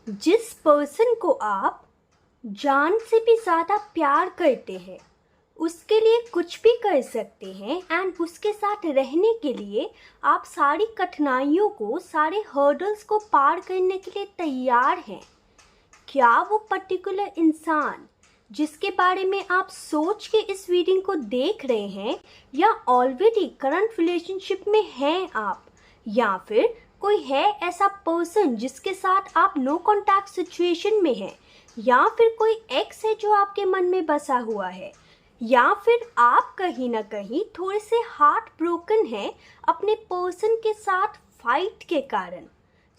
जिस पर्सन को आप जान से भी ज़्यादा प्यार करते हैं उसके लिए कुछ भी कर सकते हैं एंड उसके साथ रहने के लिए आप सारी कठिनाइयों को, सारे हर्डल्स को पार करने के लिए तैयार हैं। क्या वो पर्टिकुलर इंसान जिसके बारे में आप सोच के इस रीडिंग को देख रहे हैं, या ऑलरेडी करंट रिलेशनशिप में हैं आप, या फिर कोई है ऐसा पर्सन जिसके साथ आप नो कॉन्टैक्ट सिचुएशन में हैं, या फिर कोई एक्स है जो आपके मन में बसा हुआ है, या फिर आप कहीं ना कहीं थोड़े से हार्ट ब्रोकन हैं अपने पर्सन के साथ फाइट के कारण।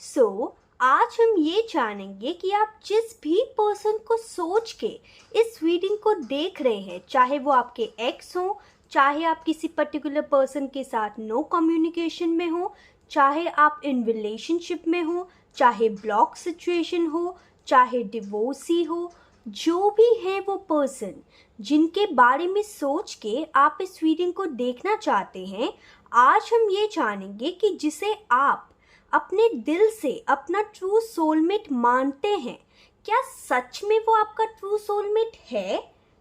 सो आज हम ये जानेंगे कि आप जिस भी पर्सन को सोच के इस रीडिंग को देख रहे हैं, चाहे वो आपके एक्स हो, चाहे आप किसी पर्टिकुलर पर्सन के साथ नो कम्युनिकेशन में हो, चाहे आप इन रिलेशनशिप में हो, चाहे ब्लॉक सिचुएशन हो, चाहे डिवोर्सी हो, जो भी है वो पर्सन जिनके बारे में सोच के आप इस रीडिंग को देखना चाहते हैं, आज हम ये जानेंगे कि जिसे आप अपने दिल से अपना ट्रू सोलमेट मानते हैं, क्या सच में वो आपका ट्रू सोलमेट है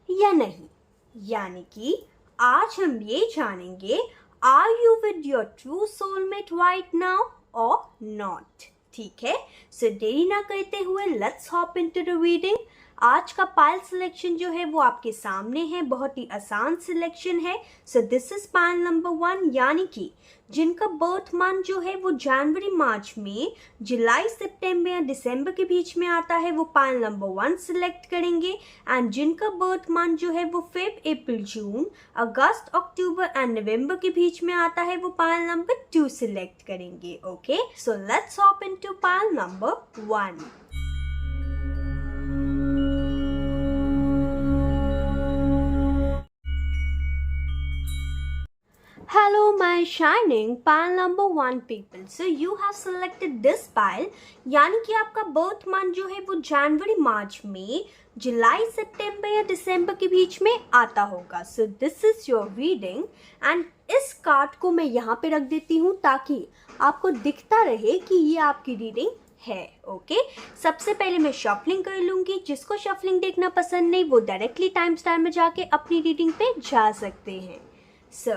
या नहीं। यानी कि आज हम ये जानेंगे, are you with your true soulmate right now or not. ठीक है, सो देरी ना करते हुए let's hop into the reading. आज का पाइल सिलेक्शन जो है वो आपके सामने है, बहुत ही आसान सिलेक्शन है। So this is pile number 1, यानी कि जिनका बर्थ मंथ जो है वो जनवरी मार्च में, जुलाई सितंबर या दिसंबर के बीच में आता है, वो पाइल नंबर 1 सिलेक्ट करेंगे। एंड जिनका बर्थ मंथ जो है वो Feb, April, June, August, October and November के बीच में आता है, वो पाइल नंबर 2 सिलेक्ट करेंगे। Okay, so let's hop into pile number 1। Hello my shining pile number 1 people. So you have selected this pile, यानी कि आपका बर्थ मंथ जो है वो जनवरी मार्च में, जुलाई सितंबर या दिसंबर के बीच में आता होगा। So this is your reading and इस कार्ड को मैं यहाँ पे रख देती हूँ ताकि आपको दिखता रहे कि ये आपकी रीडिंग है। ओके, सबसे पहले मैं शफलिंग कर लूँगी। जिसको शफलिंग देखना पसंद नहीं वो डायरेक्टली टाइम स्टार में जाके अपनी रीडिंग पे जा सकते हैं। So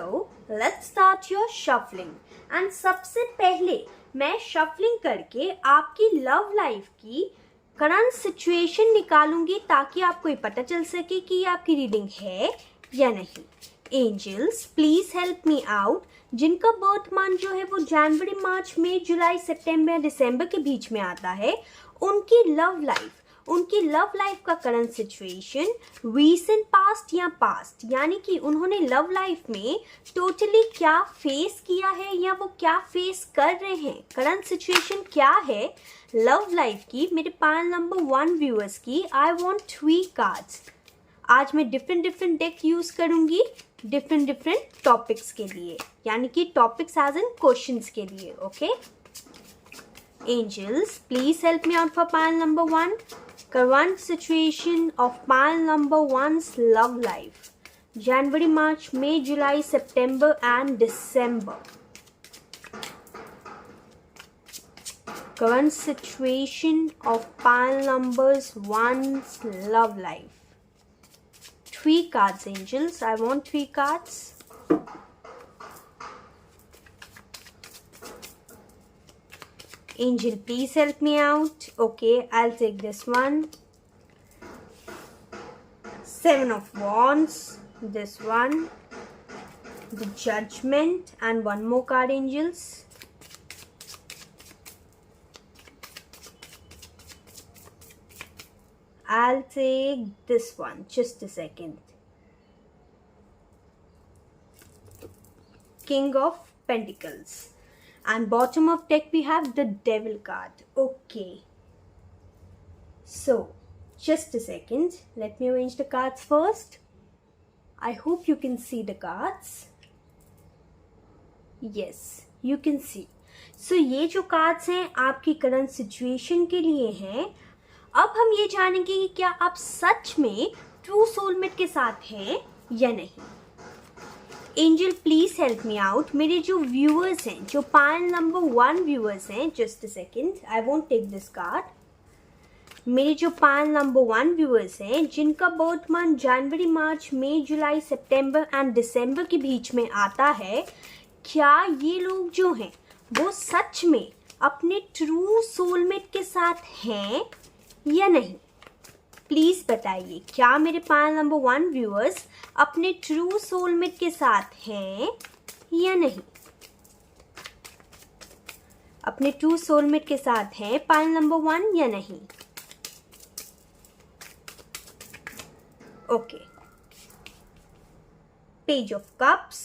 let's start your shuffling and सबसे पहले मैं शफलिंग करके आपकी लव लाइफ की करंट सिचुएशन निकालूंगी ताकि आपको ये पता चल सके कि ये आपकी रीडिंग है या नहीं। Angels please help me out. जिनका बर्थ मंथ जो है वो जनवरी मार्च में, जुलाई सितंबर दिसंबर के बीच में आता है, उनकी लव लाइफ का करंट सिचुएशन, रीसेंट पास्ट या पास्ट, यानी कि उन्होंने लव लाइफ में टोटली क्या फेस किया है या वो क्या फेस कर रहे हैं, करंट सिचुएशन क्या है लव लाइफ की। मेरे पाइल नंबर 1 व्यूअर्स की आई वांट 3 कार्ड्स। आज मैं डिफरेंट डेक यूज करूंगी डिफरेंट टॉपिक्स के लिए, यानी कि टॉपिक्स एज इन क्वेश्चंस के लिए। Okay, angels please help me out for pile number 1। Current situation of pile number 1's love life, January, March, May, July, September and December. Current situation of pile numbers 1's love life. 3 cards, angels. I want 3 cards. Angel, please help me out. Okay, I'll take this one. 7 of Wands. This one. The Judgment. And one more card, angels. I'll take this one. Just a second. King of Pentacles. And bottom of deck we have the Devil card. Okay, so just a second, let me arrange the cards first. I hope you can see the cards. Yes, you can see. So ये जो cards हैं आपकी current situation के लिए हैं। अब हम ये जानेंगे कि क्या आप सच में ट्रू सोलमेट के साथ हैं या नहीं। Angel please help me out. मेरे जो व्यूअर्स हैं, जो पाइल नंबर 1 व्यूअर्स हैं, just a second, I won't take this card. मेरे जो पायल नंबर 1 व्यूअर्स हैं जिनका बर्थ मंथ जनवरी, मार्च, मई, जुलाई, सितंबर एंड दिसंबर के बीच में आता है, क्या ये लोग जो हैं वो सच में अपने ट्रू सोलमेट के साथ हैं या नहीं? प्लीज़ बताइए, क्या मेरे पायल नंबर 1 व्यूअर्स अपने ट्रू सोलमेट के साथ हैं या नहीं? अपने ट्रू सोलमेट के साथ हैं पायल नंबर 1 या नहीं? Okay, page of cups,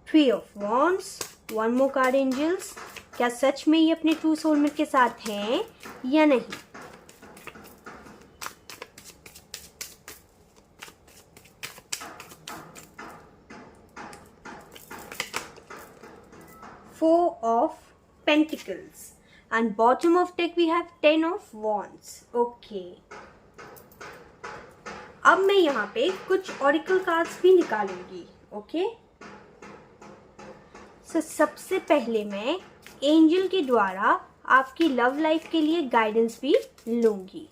three of wands, one more card angels, क्या सच में ये अपने ट्रू सोलमेट के साथ हैं या नहीं? Four of pentacles and bottom of deck we have 10 of wands. Okay, अब मैं यहाँ पे कुछ oracle cards भी निकालूंगी. ओके, सो सबसे पहले मैं एंजल के द्वारा आपकी लव लाइफ के लिए गाइडेंस भी लूंगी.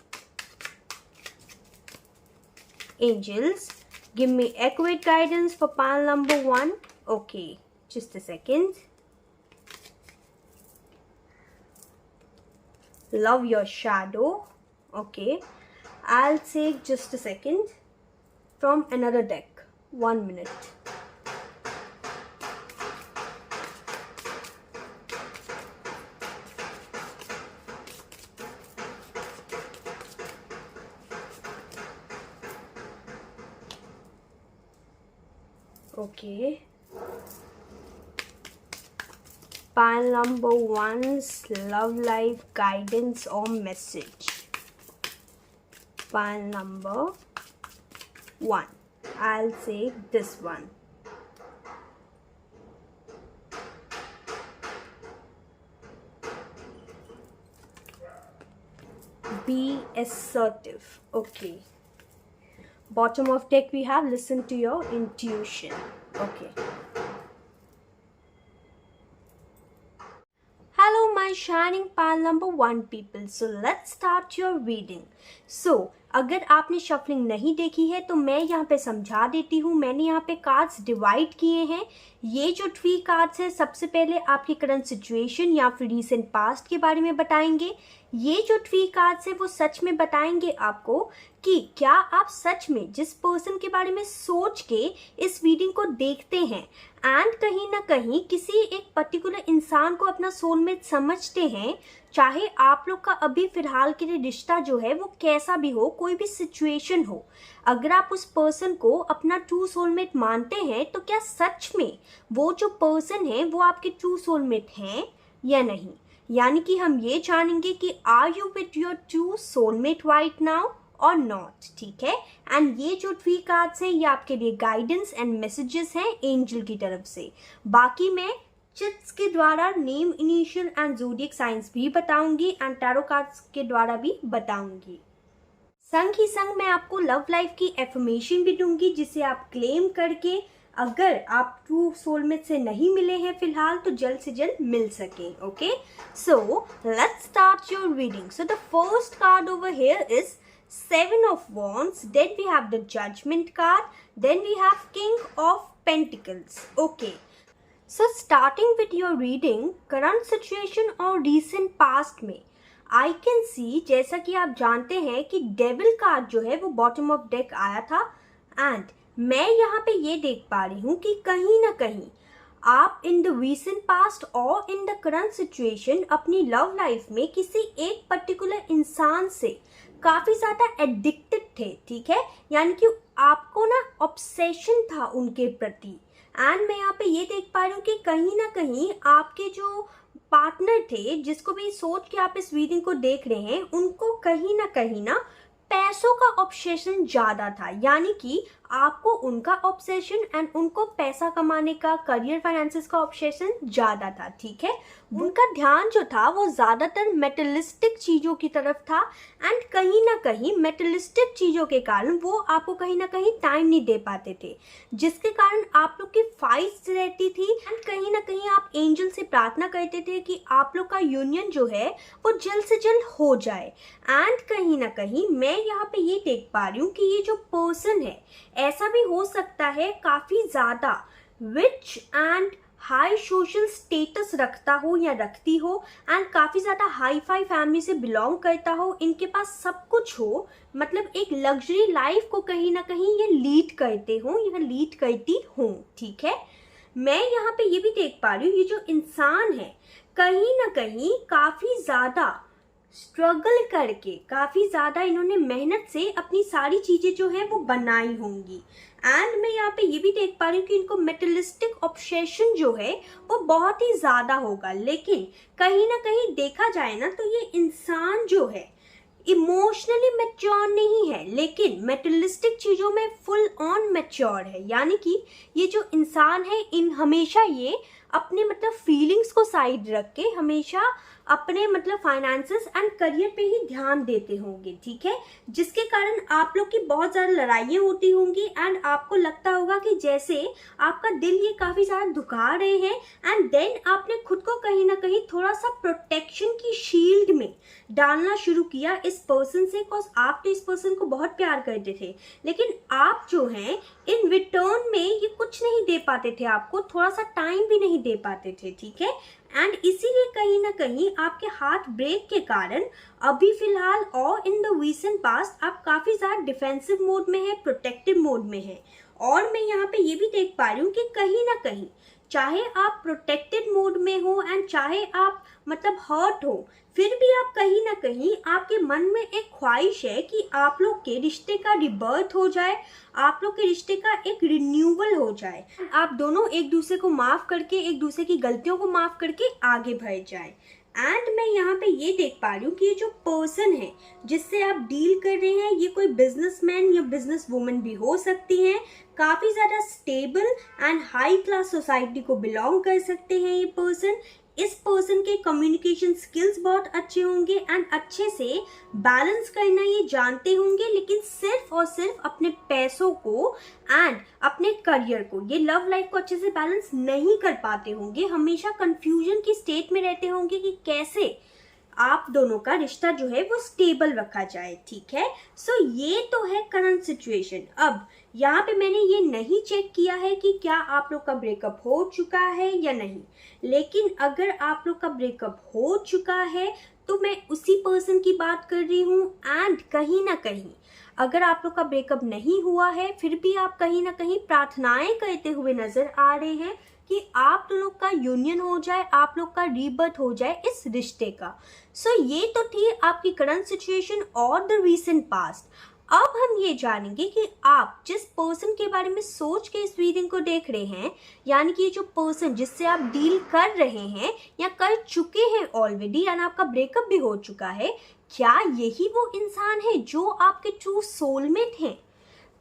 Angels, give me accurate guidance for pile number 1. Okay, just a second. Love your shadow. Okay, I'll take just a second from another deck. 1 minute. Okay, pile number 1's love life guidance or message. Pile number 1, I'll say this one. Be assertive. Okay, bottom of deck we have listen to your intuition. Okay, hello my shining pile number 1 people, so let's start your reading. So अगर आपने shuffling नहीं देखी है तो मैं यहाँ पे समझा देती हूँ. मैंने यहाँ पे कार्ड्स डिवाइड किए हैं. ये जो 3 कार्ड्स है सबसे पहले आपकी करंट सिचुएशन या फिर रीसेंट पास्ट के बारे में बताएंगे. ये जो 3 कार्ड्स है वो सच में बताएंगे आपको कि क्या आप सच में जिस पर्सन के बारे में सोच के इस रीडिंग को देखते हैं एंड कहीं ना कहीं किसी एक पर्टिकुलर इंसान को अपना सोलमेट समझते हैं, चाहे आप लोग का अभी फिलहाल के लिए रिश्ता जो है वो कैसा भी हो, कोई भी सिचुएशन हो, अगर आप उस पर्सन को अपना ट्रू सोलमेट मानते हैं तो क्या सच में वो जो पर्सन है वो आपके ट्रू सोलमेट हैं या नहीं. यानी कि हम ये जानेंगे कि are you with your true soulmate right now or not. ठीक है, एंड ये जो 3 कार्ड्स हैं ये आपके लिए गाइडेंस एंड मैसेजेस हैं एंजल की तरफ से. बाकी मैं चिट्स के द्वारा name, initial and zodiac science भी बताऊंगी एंड टैरो कार्ड्स के द्वारा भी बताऊंगी. संग ही संग मैं आपको लव लाइफ की एफर्मेशन भी दूंगी जिसे आप क्लेम करके अगर आप ट्रू सोलमेट से नहीं मिले हैं फिलहाल तो जल्द से जल्द मिल सके. Okay, so let's start your reading. So the first card over here is 7 of wands, then we have the judgment card, then we have king of pentacles. Okay, so starting with your reading, current situation और recent past में I can see, जैसा कि आप जानते हैं कि devil card जो है वो bottom of deck आया था and मैं यहाँ पे ये देख पा रही हूँ कि कहीं ना कहीं आप इन द रीसेंट पास्ट और इन द करंट सिचुएशन अपनी लव लाइफ में किसी एक पर्टिकुलर इंसान से काफ़ी ज़्यादा एडिक्टेड थे. ठीक है, यानी कि आपको ना ऑब्सेशन था उनके प्रति. एंड मैं यहाँ पे ये देख पा रही हूँ कि कहीं ना कहीं आपके जो पार्टनर थे जिसको भी सोच के आप इस रीडिंग को देख रहे हैं उनको कहीं ना पैसों का ऑब्सेशन ज़्यादा था. यानी कि आपको उनका ऑब्सेशन एंड उनको पैसा कमाने का, करियर फाइनेंसेस का ऑब्सेशन ज़्यादा था, ठीक है। उनका ध्यान जो था वो ज़्यादातर मेटलिस्टिक चीज़ों की तरफ था एंड कहीं ना कहीं मेटलिस्टिक चीज़ों के कारण वो आपको कहीं ना कहीं टाइम नहीं दे पाते थे, जिसके कारण आप लोग की फाइट्स रहती थी एंड कहीं ना कहीं आप एंजल से प्रार्थना करते थे कि आप लोग का यूनियन जो है वो जल्द से जल्द हो जाए। एंड कहीं ना कहीं मैं यहाँ पे ये देख पा रही हूँ कि ये जो पर्सन है, ऐसा भी हो सकता है काफ़ी ज़्यादा rich and high social status रखता हो या रखती हो एंड काफ़ी ज़्यादा हाई फाई फैमिली से बिलोंग करता हो, इनके पास सब कुछ हो, मतलब एक लग्जरी लाइफ को कहीं ना कहीं ये लीड करते हो या लीड करती हो, ठीक है। मैं यहाँ पे ये भी देख पा रही हूँ, ये जो इंसान है कहीं ना कहीं काफ़ी ज़्यादा स्ट्रगल करके, काफ़ी ज़्यादा इन्होंने मेहनत से अपनी सारी चीज़ें जो है वो बनाई होंगी। एंड मैं यहाँ पे ये भी देख पा रही हूँ कि इनको मेटलिस्टिक ऑब्सेशन जो है वो बहुत ही ज़्यादा होगा, लेकिन कहीं ना कहीं देखा जाए ना तो ये इंसान जो है इमोशनली मैच्योर नहीं है, लेकिन मेटलिस्टिक चीज़ों में फुल ऑन मैच्योर है। यानी कि ये जो इंसान है इन हमेशा ये अपने मतलब फीलिंग्स को साइड रख के हमेशा अपने मतलब फाइनेंसेस एंड करियर पे ही ध्यान देते होंगे, ठीक है। जिसके कारण आप लोग की बहुत ज़्यादा लड़ाइयाँ होती होंगी एंड आपको लगता होगा कि जैसे आपका दिल ये काफ़ी ज़्यादा दुखा रहे हैं एंड देन आपने खुद को कहीं ना कहीं थोड़ा सा प्रोटेक्शन की शील्ड में डालना शुरू किया इस पर्सन से, बिकॉज आप तो इस पर्सन को बहुत प्यार करते थे, लेकिन आप जो हैं इन रिटर्न में ये कुछ नहीं दे पाते थे, आपको थोड़ा सा टाइम भी नहीं दे पाते थे, ठीक है। एंड इसीलिए कहीं ना कहीं आपके हार्ट ब्रेक के कारण अभी फिलहाल और इन द रीसेंट पास्ट आप काफ़ी ज़्यादा डिफेंसिव मोड में है, प्रोटेक्टिव मोड में है। और मैं यहाँ पे ये भी देख पा रही हूँ कि कहीं ना कहीं चाहे आप प्रोटेक्टेड मोड में हो एंड चाहे आप मतलब हर्ट हो, फिर भी आप कहीं ना कहीं आपके मन में एक ख्वाहिश है कि आप लोग के रिश्ते का रिबर्थ हो जाए, आप लोग के रिश्ते का एक रिन्यूअल हो जाए, आप दोनों एक दूसरे को माफ़ करके, एक दूसरे की गलतियों को माफ़ करके आगे बढ़ जाए। एंड मैं यहाँ पे ये देख पा रही हूँ कि ये जो पर्सन है जिससे आप डील कर रहे हैं, ये कोई बिजनेसमैन या बिजनेस वुमन भी हो सकती हैं, काफ़ी ज़्यादा stable and high class society को बिलोंग कर सकते हैं ये पर्सन। इस पर्सन के कम्युनिकेशन स्किल्स बहुत अच्छे होंगे एंड अच्छे से बैलेंस करना ये जानते होंगे, लेकिन सिर्फ और सिर्फ अपने पैसों को एंड अपने करियर को, ये लव लाइफ को अच्छे से बैलेंस नहीं कर पाते होंगे, हमेशा कंफ्यूजन की स्टेट में रहते होंगे कि कैसे आप दोनों का रिश्ता जो है वो स्टेबल रखा जाए, ठीक है। सो ये तो है करंट सिचुएशन। अब यहाँ पे मैंने ये नहीं चेक किया है कि क्या आप लोग का ब्रेकअप हो चुका है या नहीं, लेकिन अगर आप लोग का ब्रेकअप हो चुका है तो मैं उसी पर्सन की बात कर रही हूँ। एंड कहीं ना कहीं अगर आप लोग का ब्रेकअप नहीं हुआ है फिर भी आप कहीं ना कहीं प्रार्थनाएं करते हुए नजर आ रहे हैं कि आप लोग का यूनियन हो जाए, आप लोग का रीबर्थ हो जाए इस रिश्ते का। सो ये तो थी आपकी करंट सिचुएशन और द रीसेंट पास्ट। अब हम ये जानेंगे कि आप जिस पर्सन के बारे में सोच के इस रीडिंग को देख रहे हैं, यानी कि ये जो पर्सन जिससे आप डील कर रहे हैं या कर चुके हैं ऑलरेडी एंड आपका ब्रेकअप भी हो चुका है, क्या यही वो इंसान है जो आपके ट्रू सोलमेट हैं?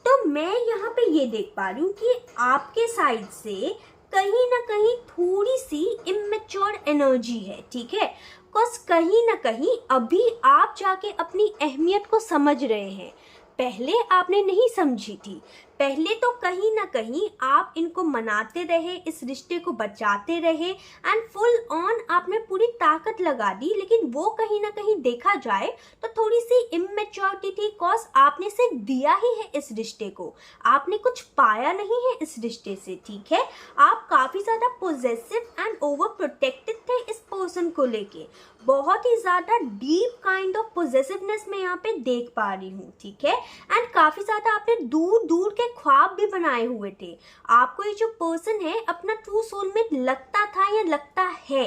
तो मैं यहाँ पे ये देख पा रही हूँ कि आपके साइड से कहीं ना कहीं थोड़ी सी इमेच्योर एनर्जी है, ठीक है। बिकॉज कहीं ना कहीं अभी आप जाके अपनी अहमियत को समझ रहे हैं, पहले आपने नहीं समझी थी। पहले तो कहीं ना कहीं आप इनको मनाते रहे, इस रिश्ते को बचाते रहे एंड फुल ऑन आपने पूरी ताकत लगा दी, लेकिन वो कहीं ना कहीं देखा जाए तो थोड़ी सी इमेच्योरिटी थी। कॉज आपने सिर्फ दिया ही है इस रिश्ते को, आपने कुछ पाया नहीं है इस रिश्ते से, ठीक है। आप काफ़ी ज़्यादा पॉजेसिव एंड ओवर प्रोटेक्टेड थे इस पर्सन को लेके, बहुत ही ज़्यादा डीप काइंड ऑफ पॉजेसिवनेस मैं यहाँ पे देख पा रही हूँ, ठीक है। एंड काफ़ी ज़्यादा आपने दूर दूर के ख्वाब भी बनाए हुए थे। आपको ये जो पर्सन है अपना ट्रू सोलमेट लगता था या लगता है,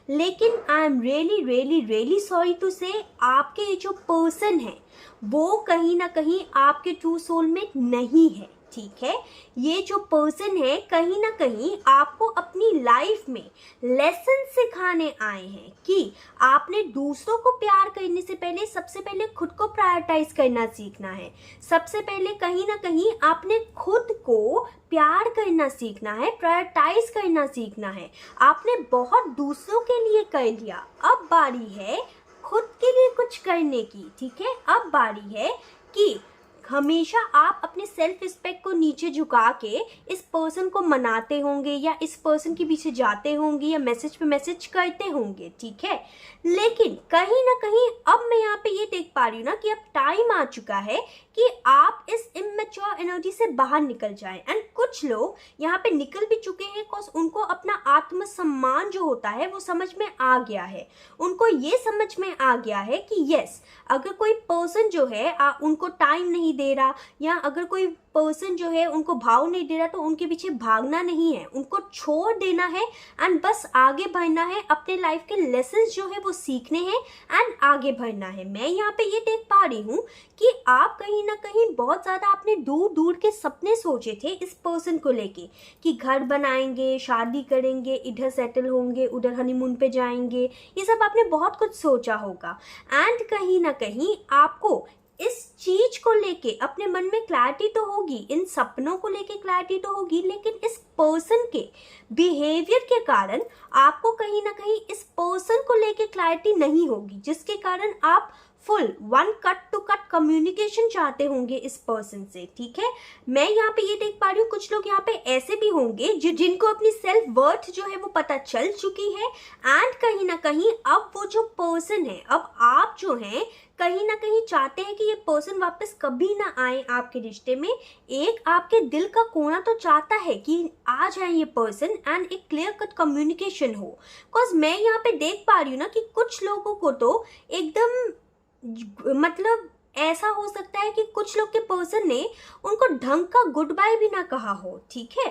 लेकिन I am really really really sorry to say आपके ये जो पर्सन है वो कहीं ना कहीं आपके ट्रू सोलमेट नहीं है, ठीक है। ये जो पर्सन है कहीं ना कहीं आपको अपनी लाइफ में लेसन सिखाने आए हैं कि आपने दूसरों को प्यार करने से पहले सबसे पहले खुद को प्रायोरिटाइज करना सीखना है। सबसे पहले कहीं ना कहीं आपने खुद को प्यार करना सीखना है, प्रायोरिटाइज करना सीखना है। आपने बहुत दूसरों के लिए कर लिया, अब बारी है खुद के लिए कुछ करने की, ठीक है। अब बारी है कि हमेशा आप अपने सेल्फ रिस्पेक्ट को नीचे झुका के इस पर्सन को मनाते होंगे या इस पर्सन के पीछे जाते होंगे या मैसेज पे मैसेज करते होंगे, ठीक है। लेकिन कहीं ना कहीं अब मैं यहाँ पे ये देख पा रही हूँ ना कि अब टाइम आ चुका है कि आप इस इमेच्योर एनर्जी से बाहर निकल जाएं। एंड कुछ लोग यहाँ पे निकल भी चुके हैं बिकॉज उनको अपना आत्मसम्मान जो होता है वो समझ में आ गया है। उनको ये समझ में आ गया है कि यस, अगर कोई पर्सन जो है उनको टाइम नहीं दे रहा या अगर कोई पर्सन जो है उनको भाव नहीं दे रहा तो उनके पीछे भागना नहीं है, उनको छोड़ देना है एंड बस आगे बढ़ना है। अपने लाइफ के लेसन्स जो है वो सीखने हैं एंड आगे बढ़ना है। मैं यहाँ पे ये देख पा रही हूँ कि आप कहीं ना कहीं बहुत ज़्यादा आपने दूर दूर के सपने सोचे थे इस पर्सन को लेके कि घर बनाएंगे, शादी करेंगे, इधर सेटल होंगे, उधर हनीमून पे जाएंगे, ये सब आपने बहुत कुछ सोचा होगा। एंड कहीं ना कहीं आपको इस चीज को लेके अपने मन में क्लैरिटी तो होगी, इन सपनों को लेके क्लैरिटी तो होगी, लेकिन इस पर्सन के बिहेवियर के कारण आपको कहीं ना कहीं इस पर्सन को लेके क्लैरिटी नहीं होगी, जिसके कारण आप full one cut to cut communication चाहते होंगे इस पर्सन से, ठीक है। मैं यहाँ पे ये देख पा रही हूँ कुछ लोग यहाँ पे ऐसे भी होंगे जिनको अपनी सेल्फ वर्थ जो है वो पता चल चुकी है एंड कहीं ना कहीं अब वो जो पर्सन है, अब आप जो हैं कहीं ना कहीं चाहते हैं कि ये पर्सन वापस कभी ना आए आपके रिश्ते में। एक आपके दिल का कोना तो चाहता है कि आ जाए ये पर्सन एंड एक क्लियर कट कम्युनिकेशन हो। बिकॉज मैं यहाँ पे देख पा रही हूँ ना कि कुछ लोगों को तो एकदम मतलब ऐसा हो सकता है कि कुछ लोग के पर्सन ने उनको ढंग का गुड बाय भी ना कहा हो, ठीक है।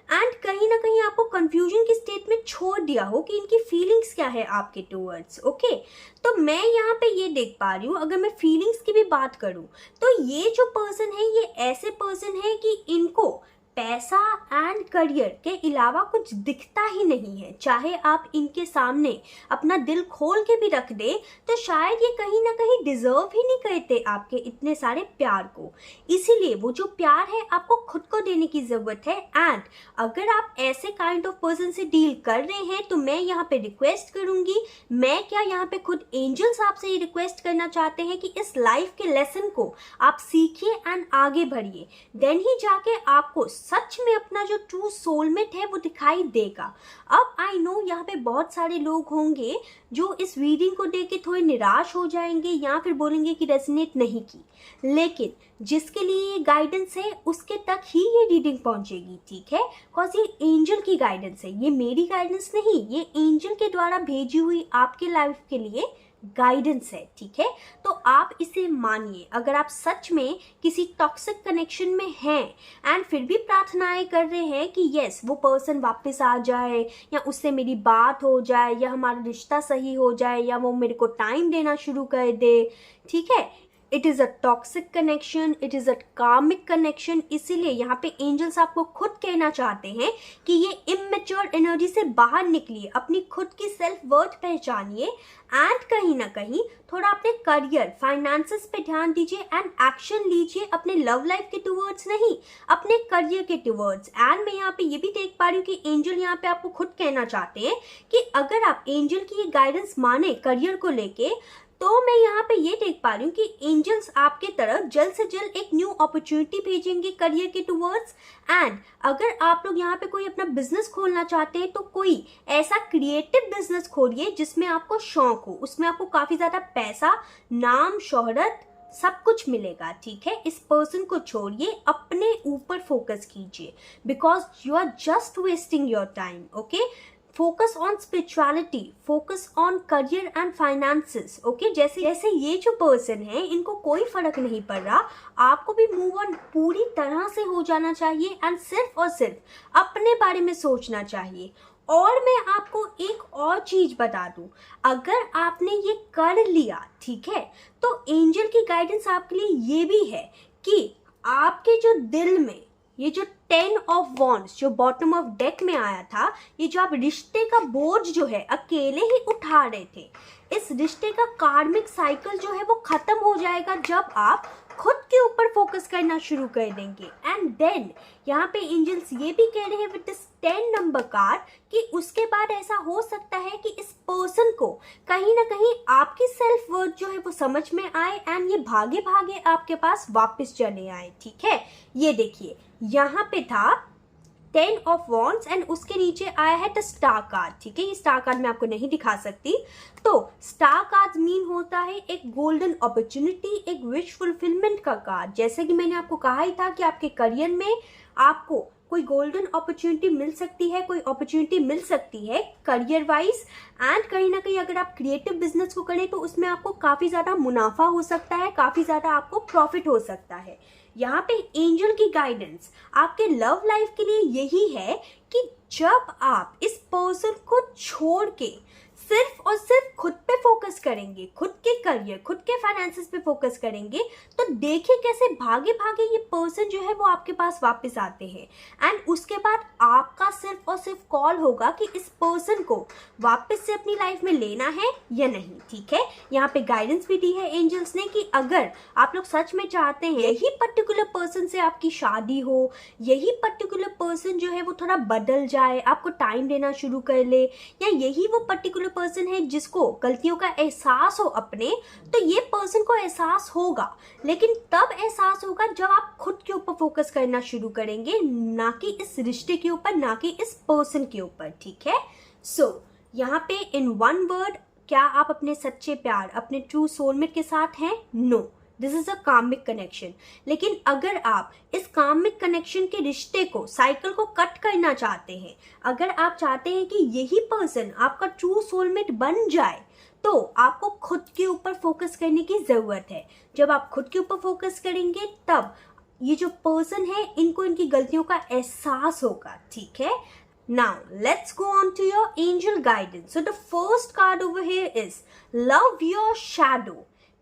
एंड कहीं ना कहीं आपको कंफ्यूजन की स्टेट में छोड़ दिया हो कि इनकी फीलिंग्स क्या है आपके टूवर्ड्स, ओके। तो मैं यहाँ पे ये देख पा रही हूँ, अगर मैं फीलिंग्स की भी बात करूँ तो ये जो पर्सन है ये ऐसे पर्सन है कि इनको पैसा एंड करियर के अलावा कुछ दिखता ही नहीं है। चाहे आप इनके सामने अपना दिल खोल के भी रख दे तो शायद ये कहीं ना कहीं डिजर्व ही नहीं करते आपके इतने सारे प्यार को। इसीलिए वो जो प्यार है आपको खुद को देने की जरूरत है। एंड अगर आप ऐसे काइंड ऑफ पर्सन से डील कर रहे हैं तो मैं यहाँ पे रिक्वेस्ट करूंगी, मैं क्या यहाँ पे खुद एंजल्स आपसे ये रिक्वेस्ट करना चाहते हैं कि इस लाइफ के लेसन को आप सीखिए एंड आगे बढ़िए। देन ही जाके आपको सच में अपना जो ट्रू सोलमेट है वो दिखाई देगा। अब आई नो यहाँ पे बहुत सारे लोग होंगे जो इस रीडिंग को देख के थोड़े निराश हो जाएंगे या फिर बोलेंगे कि रेजोनेट नहीं की, लेकिन जिसके लिए ये गाइडेंस है उसके तक ही ये रीडिंग पहुंचेगी, ठीक है। बिकॉज ये एंजल की गाइडेंस है, ये मेरी गाइडेंस नहीं, ये एंजल के द्वारा भेजी हुई आपके लाइफ के लिए गाइडेंस है, ठीक है। तो आप इसे मानिए। अगर आप सच में किसी टॉक्सिक कनेक्शन में हैं एंड फिर भी प्रार्थनाएं कर रहे हैं कि यस वो पर्सन वापस आ जाए या उससे मेरी बात हो जाए या हमारा रिश्ता सही हो जाए या वो मेरे को टाइम देना शुरू कर दे, ठीक है, it is a toxic connection, it is a karmic connection. इसीलिए यहाँ पे एंजल्स आपको खुद कहना चाहते हैं कि ये इमेच्योर एनर्जी से बाहर निकलिए, अपनी खुद की सेल्फ वर्थ पहचानिए एंड कहीं ना कहीं थोड़ा अपने करियर, फाइनेंसेस पे ध्यान दीजिए एंड एक्शन लीजिए अपने लव लाइफ के टूवर्ड्स नहीं, अपने करियर के टूवर्ड्स। एंड मैं यहाँ पे ये भी देख पा रही हूँ कि एंजल यहाँ पे आपको खुद कहना चाहते हैं कि अगर आप एंजल की ये गाइडेंस माने करियर को लेके तो मैं यहाँ पे ये देख पा रही हूँ कि एंजल्स आपके तरफ जल्द से जल्द एक न्यू अपॉर्चुनिटी भेजेंगे करियर के टूवर्ड्स। एंड अगर आप लोग यहाँ पे कोई अपना बिजनेस खोलना चाहते हैं तो कोई ऐसा क्रिएटिव बिजनेस खोलिए जिसमें आपको शौक हो, उसमें आपको काफी ज्यादा पैसा, नाम, शोहरत सब कुछ मिलेगा, ठीक है। इस पर्सन को छोड़िए, अपने ऊपर फोकस कीजिए because you are just wasting your time, okay. Focus on spirituality, focus on career and finances, okay. जैसे ये जो पर्सन है इनको कोई फर्क नहीं पड़ रहा, आपको भी मूव ऑन पूरी तरह से हो जाना चाहिए एंड सिर्फ और सिर्फ अपने बारे में सोचना चाहिए। और मैं आपको एक और चीज बता दूं, अगर आपने ये कर लिया, ठीक है, तो एंजल की गाइडेंस आपके लिए ये भी है कि आपके जो दिल में ये जो 10 ऑफ वॉन्ड्स जो बॉटम ऑफ डेक में आया था, ये जो आप रिश्ते का बोझ जो है अकेले ही उठा रहे थे, इस रिश्ते का कार्मिक साइकिल जो है वो खत्म हो जाएगा जब आप खुद के ऊपर फोकस करना शुरू कर देंगे। एंड देन यहाँ पे एंजल्स ये भी कह रहे हैं विद दिस 10 नंबर कार्ड कि उसके बाद ऐसा हो सकता है कि इस पर्सन को कहीं ना कहीं आपकी सेल्फ वर्थ जो है वो समझ में आए एंड ये भागे भागे आपके पास वापस चले आए। ठीक है, ये देखिए यहाँ पे था 10 ऑफ वॉन्ड्स एंड उसके नीचे आया है द स्टार कार्ड। ठीक है, ये स्टार कार्ड मैं आपको नहीं दिखा सकती। तो स्टार कार्ड मीन होता है एक गोल्डन अपॉर्चुनिटी, एक विश फुलफिलमेंट का कार्ड। जैसे कि मैंने आपको कहा ही था कि आपके करियर में आपको कोई गोल्डन अपॉर्चुनिटी मिल सकती है, कोई अपॉर्चुनिटी मिल सकती है करियर वाइज। एंड कहीं ना कहीं अगर आप क्रिएटिव बिजनेस को करें तो उसमें आपको काफ़ी ज़्यादा मुनाफा हो सकता है, काफ़ी ज़्यादा आपको प्रॉफिट हो सकता है। यहाँ पे एंजल की गाइडेंस आपके लव लाइफ के लिए यही है कि जब आप इस पर्सन को छोड़ के सिर्फ और सिर्फ खुद पे फोकस करेंगे, खुद के करियर, खुद के फाइनेंसेस पे फोकस करेंगे, तो देखिए कैसे भागे भागे ये पर्सन जो है वो आपके पास वापस आते हैं। एंड उसके बाद आपका सिर्फ और सिर्फ कॉल होगा कि इस पर्सन को वापस से अपनी लाइफ में लेना है या नहीं। ठीक है, यहाँ पे गाइडेंस भी दी है एंजल्स ने कि अगर आप लोग सच में चाहते हैं यही पर्टिकुलर पर्सन से आपकी शादी हो, यही पर्टिकुलर पर्सन जो है वो थोड़ा बदल जाए, आपको टाइम देना शुरू कर ले, या यही वो पर्टिकुलर पर्सन है जिसको गलतियों का एहसास हो अपने, तो ये पर्सन को एहसास होगा, लेकिन तब एहसास होगा जब आप खुद के ऊपर फोकस करना शुरू करेंगे, ना कि इस रिश्ते के ऊपर, ना कि इस पर्सन के ऊपर। ठीक है, सो यहाँ पे इन वन वर्ड, क्या आप अपने सच्चे प्यार, अपने ट्रू सोलमेट के साथ हैं? No, this is a karmic connection. लेकिन अगर आप इस कार्मिक कनेक्शन के रिश्ते को, साइकिल को कट करना चाहते हैं, अगर आप चाहते हैं कि यही पर्सन आपका ट्रू सोलमेट बन जाए, तो आपको खुद के ऊपर फोकस करने की जरूरत है। जब आप खुद के ऊपर फोकस करेंगे तब ये जो पर्सन है इनको इनकी गलतियों का एहसास होगा। ठीक है, now let's go on to your angel guidance. So the first card over here is love your shadow,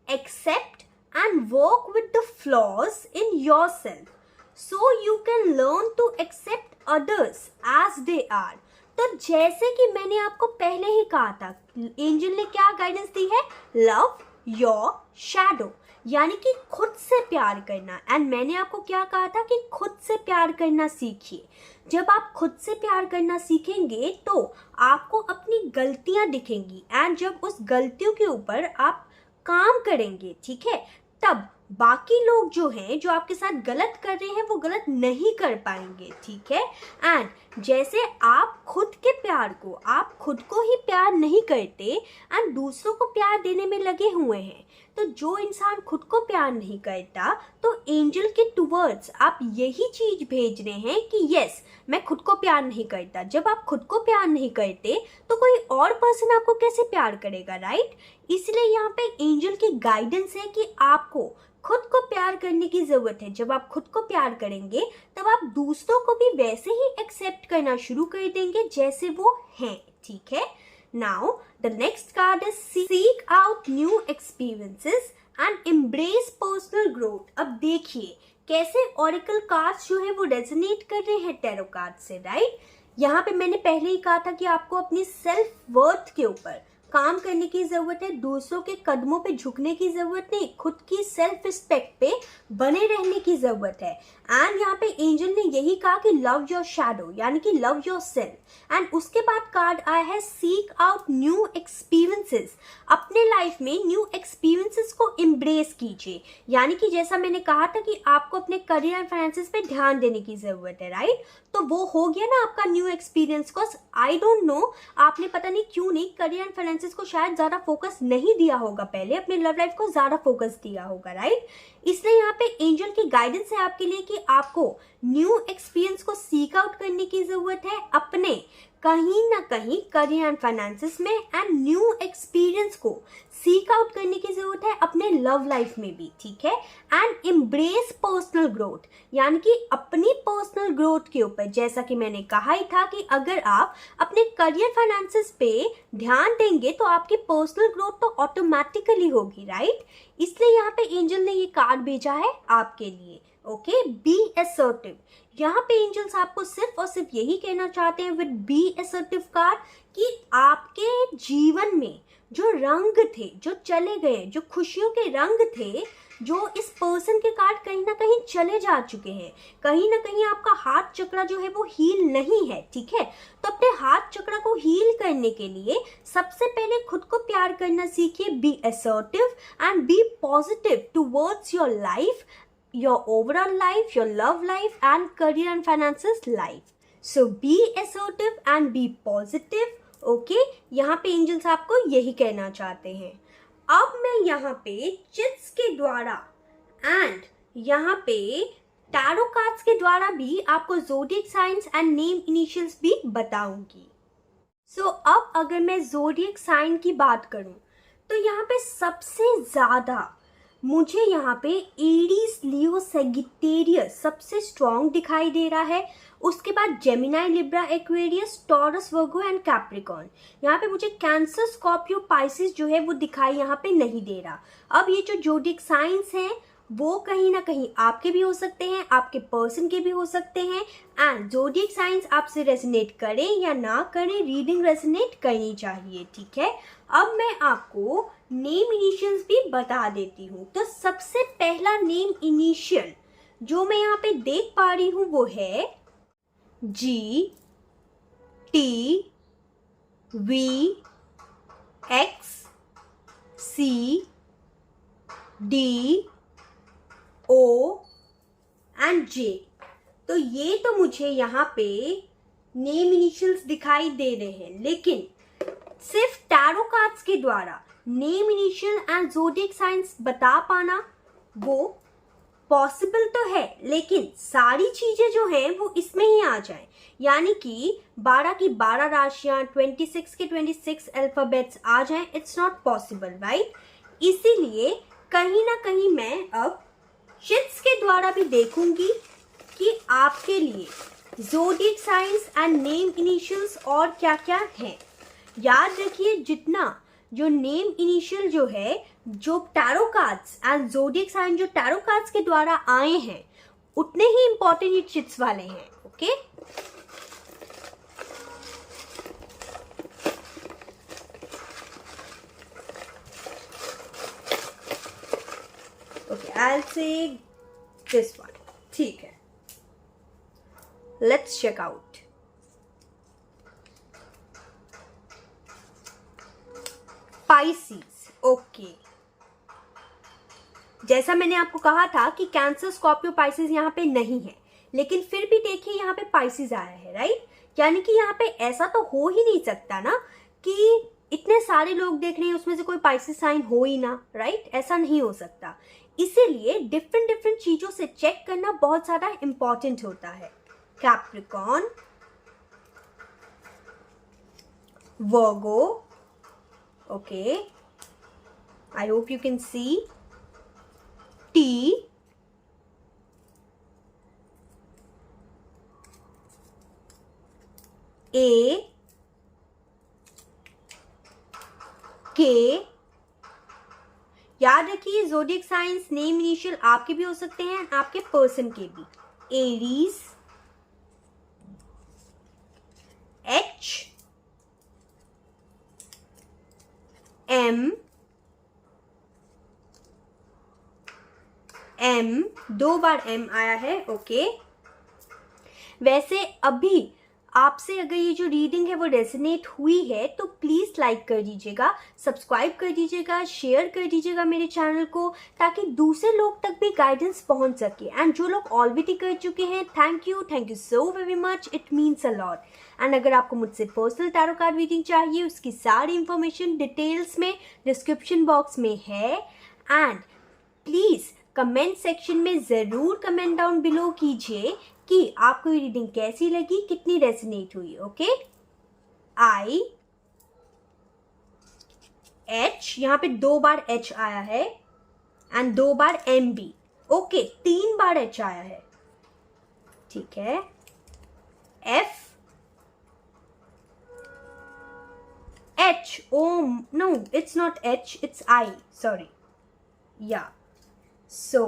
accept and work with the flaws in yourself so you can learn to accept others as they are. तो जैसे कि मैंने आपको पहले ही कहा था, angel ने क्या गाइडेंस दी है? लव योर शैडो, यानी कि खुद से प्यार करना। एंड मैंने आपको क्या कहा था कि खुद से प्यार करना सीखिए। जब आप खुद से प्यार करना सीखेंगे तो आपको अपनी गलतियां दिखेंगी, एंड जब उस गलतियों के ऊपर आप काम करेंगे, ठीक है, तब बाकी लोग जो हैं, जो आपके साथ गलत कर रहे हैं, वो गलत नहीं कर पाएंगे। ठीक है, एंड जैसे आप खुद के प्यार को, आप खुद को ही प्यार नहीं करते एंड दूसरों को प्यार देने में लगे हुए हैं, तो जो इंसान खुद को प्यार नहीं करता, तो एंजल के टुवर्ड्स आप यही चीज भेज रहे हैं कि यस, मैं खुद को प्यार नहीं करता। जब आप खुद को प्यार नहीं करते तो कोई और पर्सन आपको कैसे प्यार करेगा, राइट? इसलिए यहाँ पे एंजल की गाइडेंस है कि आपको खुद को प्यार करने की जरूरत है। जब आप खुद को प्यार करेंगे तब आप दूसरों को भी वैसे ही एक्सेप्ट करना शुरू कर देंगे जैसे वो हैं। ठीक है, now the next card is seek out new experiences and embrace personal growth. अब देखिए कैसे ऑरेकल कार्ड्स जो है वो रेजोनेट कर रहे हैं टैरो कार्ड से, राइट? यहाँ पे मैंने पहले ही कहा था कि आपको अपनी सेल्फ वर्थ के ऊपर काम करने की जरूरत है, दूसरों के कदमों पे झुकने की जरूरत नहीं, खुद की सेल्फ रिस्पेक्ट पे बने रहने की जरूरत है। एंड यहाँ पे एंजल ने यही कहा कि लव योर शैडो, यानी कि लव योर सेल्फ। एंड उसके बाद कार्ड आया है सीक आउट न्यू एक्सपीरियंसेस। अपने लाइफ में न्यू एक्सपीरियंसेस को एम्ब्रेस कीजिए, यानी कि जैसा मैंने कहा था कि आपको अपने करियर एंड फाइनेंसेस पे ध्यान देने की जरूरत है, राइट? तो वो हो गया ना आपका न्यू एक्सपीरियंस। को आई डोंट नो, आपने पता नहीं क्यों नहीं करियर एंड फाइनेंसेस को शायद ज्यादा फोकस नहीं दिया होगा, पहले अपने लव लाइफ को ज्यादा फोकस दिया होगा, राइट? इसलिए यहाँ पे एंजल की गाइडेंस है आपके लिए कि आपको न्यू एक्सपीरियंस को सीक आउट करने की जरूरत है अपने कहीं ना कहीं करियर एंड फाइनेंसेस में, एंड न्यू एक्सपीरियंस को सीक आउट करने की जरूरत है अपने लव लाइफ में भी। ठीक है, एंड एम्ब्रेस पर्सनल ग्रोथ, यानी कि अपनी पर्सनल ग्रोथ के ऊपर, जैसा कि मैंने कहा ही था कि अगर आप अपने करियर फाइनेंसेस पे ध्यान देंगे तो आपकी पर्सनल ग्रोथ तो ऑटोमेटिकली होगी, राइट? इसलिए यहाँ पे एंजल ने ये कार्ड भेजा है आपके लिए। Okay, be assertive. यहाँ पे एंजल्स आपको सिर्फ और सिर्फ यही कहना चाहते हैं विद बी असर्टिव कार्ड कि आपके जीवन में जो रंग थे, जो चले गए, जो खुशियों के रंग थे, जो इस पर्सन के कार्ड कहीं ना कहीं चले जा चुके हैं, कहीं ना कहीं आपका हार्ट चक्र जो है वो हील नहीं है, ठीक है। तो अपने हार्ट चक्र को हील करने के लिए सबसे पहले खुद को प्यार करना सीखिए, be assertive and be positive towards your life, your overall life, your love life and career and finances life. So be assertive and be positive. Okay? यहाँ पे एंजल्स आपको यही कहना चाहते हैं। अब मैं यहाँ पे चिट्स के द्वारा एंड यहाँ पे टैरो कार्ड्स के द्वारा भी आपको zodiac signs and name initials भी बताऊंगी। सो अब अगर मैं ज़ोडिएक साइन की बात करूं तो यहाँ पे सबसे ज़्यादा मुझे यहाँ पे एरीज, लियो, सेजिटेरियस सबसे स्ट्रॉन्ग दिखाई दे रहा है। उसके बाद Gemini, Libra, Aquarius, taurus, Virgo and Capricorn. यहाँ पे मुझे कैंसर, स्कॉर्पियो, पाइसिस जो है वो दिखाई यहाँ पे नहीं दे रहा। अब ये जो ज़ोडिएक साइंस हैं वो कहीं ना कहीं आपके भी हो सकते हैं, आपके पर्सन के भी हो सकते हैं। एंड ज़ोडिएक साइंस आपसे रेजोनेट करें या ना करें, रीडिंग रेजोनेट करनी चाहिए, ठीक है। अब मैं आपको नेम इनिशियल्स भी बता देती हूँ। तो सबसे पहला नेम इनिशियल जो मैं यहाँ पे देख पा रही हूँ वो है G T V X C D O and J। तो ये तो मुझे यहाँ पे नेम इनिशियल्स दिखाई दे रहे हैं, लेकिन सिर्फ टैरो कार्ड्स के द्वारा name initial and zodiac science बता पाना वो पॉसिबल तो है, लेकिन सारी चीजें जो हैं वो इसमें ही आ जाएं, यानी कि 12 की 12 राशियां, 26 के 26 अल्फाबेट्स आ जाएं। It's not possible, right. इसीलिए कहीं ना कहीं मैं अब चिट्स के द्वारा भी देखूंगी कि आपके लिए zodiac signs and name initials और क्या क्या हैं। याद रखिए, जितना जो नेम इनिशियल जो है, जो tarot cards and zodiac sign जो टैरो कार्ड्स के द्वारा आए हैं, उतने ही इंपॉर्टेंट ये चिट्स वाले हैं। Okay, okay, I will say this one, ठीक है। Let's check out. Pisces, okay. जैसा मैंने आपको कहा था कि कैंसर, स्कॉर्पियो, पाइसिस यहाँ पे नहीं है, लेकिन फिर भी देखिए यहाँ पे पाइसिस आया है, राइट। यानी कि यहाँ पे ऐसा तो हो ही नहीं सकता ना कि इतने सारे लोग देख रहे हैं उसमें से कोई पाइसिस साइन हो ही ना, राइट। ऐसा नहीं हो सकता। इसीलिए डिफरेंट डिफरेंट चीजों से चेक करना बहुत ज्यादा इंपॉर्टेंट होता है। Capricorn, Virgo, okay, I hope you can see, T, A, K। याद रखिए, ज़ोडिएक साइंस नेम इनिशियल आपके भी हो सकते हैं, आपके पर्सन के भी। एरीज, H, M, दो बार M आया है, ओके। वैसे अभी आपसे अगर ये जो रीडिंग है वो रेजोनेट हुई है तो प्लीज़ लाइक कर दीजिएगा, सब्सक्राइब कर दीजिएगा, शेयर कर दीजिएगा मेरे चैनल को, ताकि दूसरे लोग तक भी गाइडेंस पहुंच सके। एंड जो लोग ऑलरेडी कर चुके हैं, thank you so very much, it means a lot. And अगर आपको मुझसे पर्सनल टैरो कार्ड रीडिंग चाहिए, उसकी सारी इंफॉर्मेशन डिटेल्स में डिस्क्रिप्शन बॉक्स में है। एंड प्लीज़ कमेंट सेक्शन में ज़रूर कमेंट डाउन बिलो कीजिए कि आपको ये रीडिंग कैसी लगी, कितनी रेजोनेट हुई। ओके, I, H, यहाँ पे 2 बार H आया है एंड 2 बार M भी, ओके, 3 बार H आया है, ठीक है। F, H, oh no, it's not H, it's I, sorry, yeah। So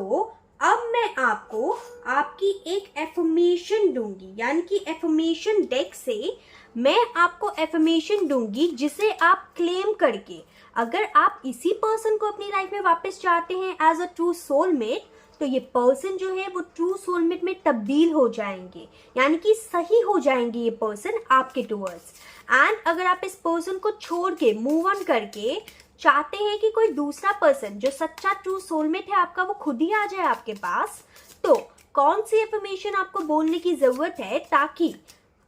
अब मैं आपको आपकी एक एफर्मेशन दूंगी, यानी कि एफर्मेशन डेक से मैं आपको एफर्मेशन दूंगी जिसे आप क्लेम करके अगर आप इसी पर्सन को अपनी लाइफ में वापस चाहते हैं एज अ ट्रू सोलमेट, तो ये पर्सन जो है वो ट्रू सोलमेट में तब्दील हो जाएंगे, यानी कि सही हो जाएंगे ये पर्सन आपके टुवर्ड्स। एंड अगर आप इस पर्सन को छोड़ के मूव ऑन करके चाहते हैं कि कोई दूसरा पर्सन जो सच्चा ट्रू सोलमेट है आपका वो खुद ही आ जाए आपके पास, तो कौन सी इन्फॉर्मेशन आपको बोलने की जरूरत है ताकि